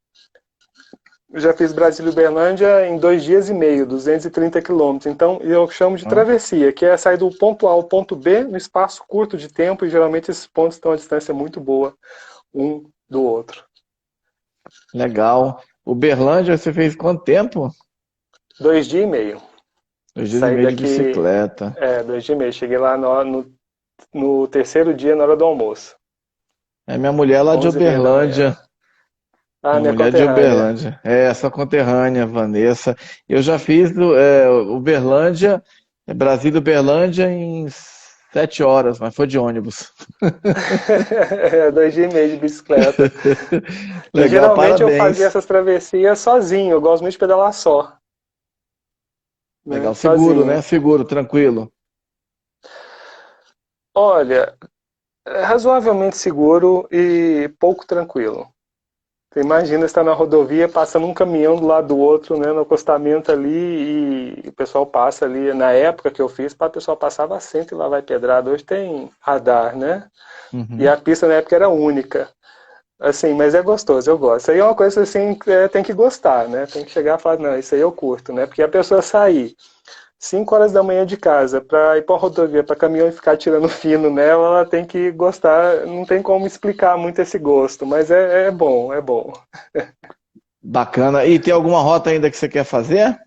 Já fiz Brasília e Uberlândia em 2 dias e meio, 230 quilômetros. Então, eu chamo de Ó, travessia, que é sair do ponto A ao ponto B no espaço curto de tempo, e geralmente esses pontos estão a distância muito boa um do outro. legal. Uberlândia, você fez quanto tempo? 2 dias e meio. 2 dias e Saí meio de daqui, bicicleta. 2 dias e meio. Cheguei lá no terceiro dia, na hora do almoço. Minha mulher é lá de 11h30 da Uberlândia. manhã. Ah, Minha minha mulher é de conterrânea. Uberlândia. Sua conterrânea, Vanessa. Eu já fiz Uberlândia, Brasília, Uberlândia em 7 horas, mas foi de ônibus. 2 dias e meio de bicicleta. E Legal, geralmente eu fazia parabéns. essas travessias sozinho. Eu gosto muito de pedalar só, né? Legal, seguro, né? Sozinho. Seguro, tranquilo. Olha, é razoavelmente seguro e pouco tranquilo. Você imagina estar na rodovia, passando um caminhão do lado do outro, né, no acostamento ali, e o pessoal passa ali. Na época que eu fiz, o pessoal passava sempre e lá vai pedrada. Hoje tem radar, né? E Uhum. a pista na época era única. Assim, mas é gostoso, eu gosto. Isso aí é uma coisa assim que tem que gostar, né? Tem que chegar e falar, não, isso aí eu curto, né? Porque a pessoa sair 5 horas da manhã de casa para ir para a rodovia, para caminhão e ficar tirando fino nela, ela tem que gostar. Não tem como explicar muito esse gosto, mas é bom, é bom. Bacana. E tem alguma rota ainda que você quer fazer?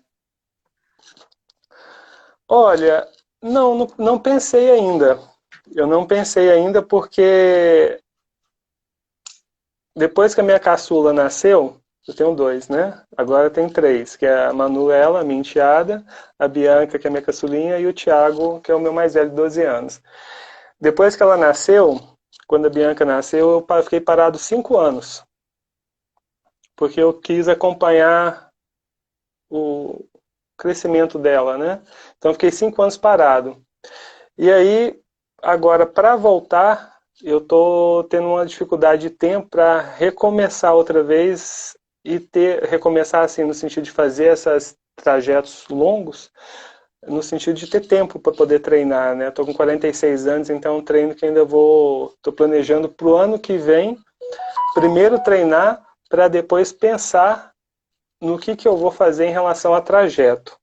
Olha, não pensei ainda. Eu não pensei ainda porque depois que a minha caçula nasceu, eu tenho 2, né? Agora tem 3, que é a Manuela, a minha enteada, a Bianca, que é a minha caçulinha, e o Thiago, que é o meu mais velho de 12 anos. Depois que ela nasceu, quando a Bianca nasceu, eu fiquei parado 5 anos, porque eu quis acompanhar o crescimento dela, né? Então eu fiquei 5 anos parado. E aí, agora, para voltar, eu tô tendo uma dificuldade de tempo para recomeçar outra vez e recomeçar assim, no sentido de fazer esses trajetos longos, no sentido de ter tempo para poder treinar, né? Estou com 46 anos, então é um treino que ainda estou planejando para o ano que vem, primeiro treinar para depois pensar no que eu vou fazer em relação a trajeto.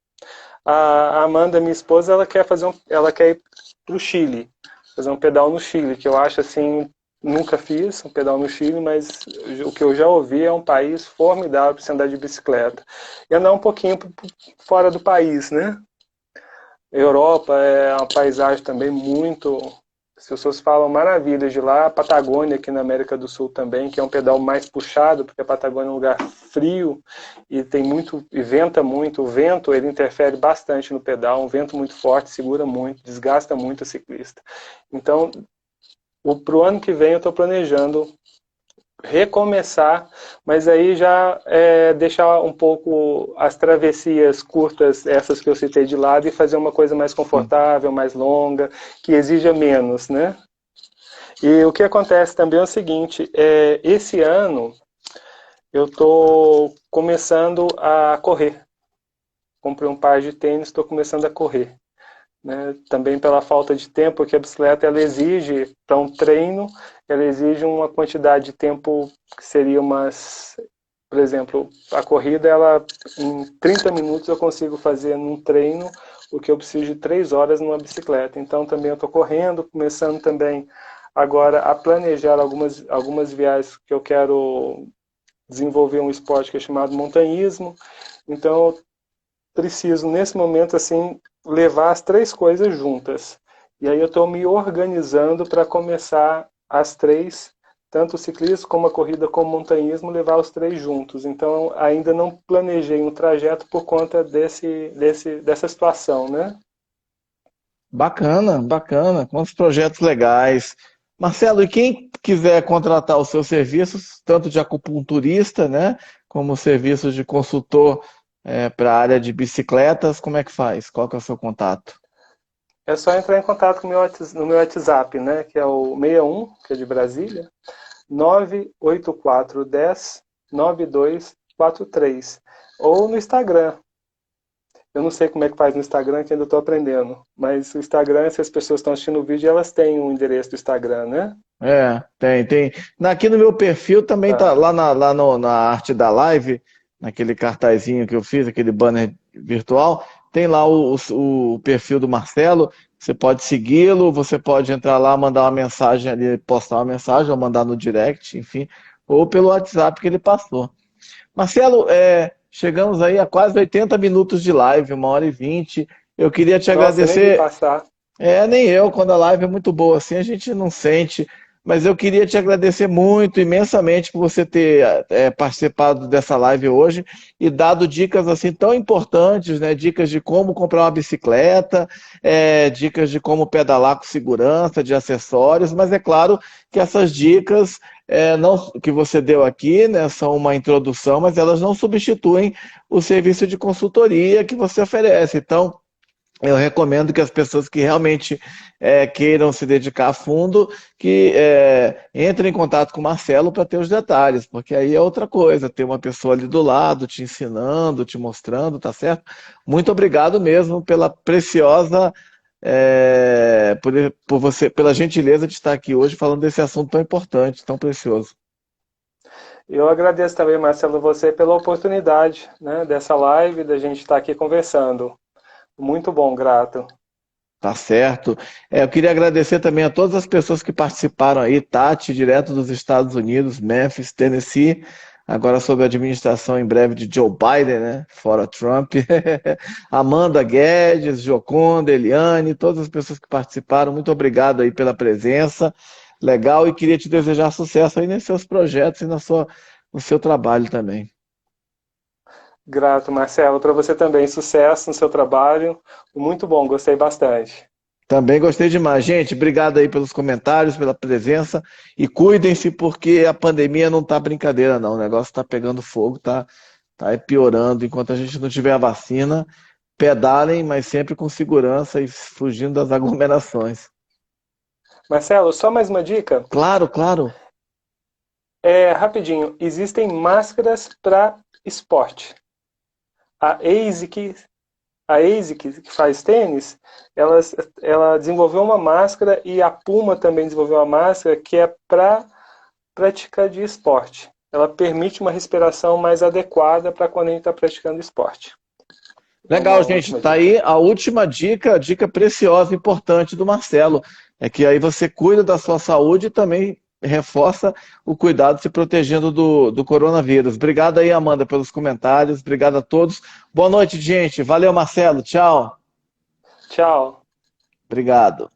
A Amanda, minha esposa, ela quer ir para o Chile, fazer um pedal no Chile, que eu acho assim, nunca fiz um pedal no Chile, mas o que eu já ouvi é um país formidável para você andar de bicicleta. E andar um pouquinho fora do país, né? Europa é uma paisagem também muito. As pessoas falam maravilhas de lá. A Patagônia, aqui na América do Sul também, que é um pedal mais puxado, porque a Patagônia é um lugar frio e tem muito, e venta muito. O vento, ele interfere bastante no pedal, um vento muito forte, segura muito, desgasta muito o ciclista. Então, para o ano que vem eu estou planejando recomeçar, mas aí já deixar um pouco as travessias curtas, essas que eu citei de lado, e fazer uma coisa mais Sim. confortável, mais longa, que exija menos, né? E o que acontece também é o seguinte, esse ano eu estou começando a correr. Comprei um par de tênis, estou começando a correr. Né? Também pela falta de tempo, porque a bicicleta ela exige, para um treino, ela exige uma quantidade de tempo que seria umas, por exemplo, a corrida, ela em 30 minutos eu consigo fazer num treino o que eu preciso de 3 horas numa bicicleta. Então também eu estou correndo, começando também agora a planejar algumas viagens que eu quero desenvolver um esporte que é chamado montanhismo. Então eu preciso, nesse momento, assim, levar as três coisas juntas. E aí eu estou me organizando para começar as três, tanto o ciclismo como a corrida como o montanhismo, levar os três juntos. Então ainda não planejei um trajeto por conta dessa situação, né? Bacana, bacana. Quantos projetos legais. Marcelo, e quem quiser contratar os seus serviços, tanto de acupunturista, né, como serviços de consultor para a área de bicicletas, como é que faz? Qual que é o seu contato? É só entrar em contato com no meu WhatsApp, né? Que é o 61, que é de Brasília, 98410 9243. Ou no Instagram. Eu não sei como é que faz no Instagram, que ainda estou aprendendo. Mas o Instagram, se as pessoas estão assistindo o vídeo, elas têm um endereço do Instagram, né? Tem. Aqui no meu perfil também tá Tá. na arte da live, naquele cartazinho que eu fiz, aquele banner virtual, tem lá o perfil do Marcelo. Você pode segui-lo, você pode entrar lá, mandar uma mensagem ali, postar uma mensagem ou mandar no direct, enfim, ou pelo WhatsApp que ele passou. Marcelo, chegamos aí a quase 80 minutos de live, 1h20. Eu queria te Nossa, nem vi agradecer. passar. Nem eu, quando a live é muito boa assim, a gente não sente. Mas eu queria te agradecer muito, imensamente, por você ter participado dessa live hoje e dado dicas assim tão importantes, né? Dicas de como comprar uma bicicleta, dicas de como pedalar com segurança, de acessórios, mas é claro que essas dicas não, que você deu aqui, né, são uma introdução, mas elas não substituem o serviço de consultoria que você oferece. Então, eu recomendo que as pessoas que realmente queiram se dedicar a fundo, que entrem em contato com o Marcelo para ter os detalhes, porque aí é outra coisa, ter uma pessoa ali do lado, te ensinando, te mostrando, tá certo? Muito obrigado mesmo pela preciosa, por você, pela gentileza de estar aqui hoje falando desse assunto tão importante, tão precioso. Eu agradeço também, Marcelo, você pela oportunidade, né, dessa live, da gente estar aqui conversando. Muito bom, grato. Tá certo. Eu queria agradecer também a todas as pessoas que participaram aí, Tati, direto dos Estados Unidos, Memphis, Tennessee, agora sob a administração em breve de Joe Biden, né? Fora Trump. Amanda Guedes, Joconda, Eliane, todas as pessoas que participaram, muito obrigado aí pela presença. Legal, e queria te desejar sucesso aí nos seus projetos e no seu trabalho também. Grato, Marcelo. Para você também, sucesso no seu trabalho. Muito bom, gostei bastante. Também gostei demais. Gente, obrigado aí pelos comentários, pela presença. E cuidem-se, porque a pandemia não tá brincadeira, não. O negócio tá pegando fogo, tá piorando. Enquanto a gente não tiver a vacina, pedalem, mas sempre com segurança e fugindo das aglomerações. Marcelo, só mais uma dica. Claro, claro. Rapidinho, existem máscaras para esporte. A ASIC, a ASIC, que faz tênis, ela desenvolveu uma máscara e a Puma também desenvolveu uma máscara que é para prática de esporte. Ela permite uma respiração mais adequada para quando a gente está praticando esporte. É uma Legal, gente. ótima Tá dica. aí a última dica, dica preciosa, importante do Marcelo. É que aí você cuida da sua saúde e também reforça o cuidado se protegendo do coronavírus. Obrigado aí, Amanda, pelos comentários. Obrigado a todos. Boa noite, gente. Valeu, Marcelo. Tchau. Tchau. Obrigado.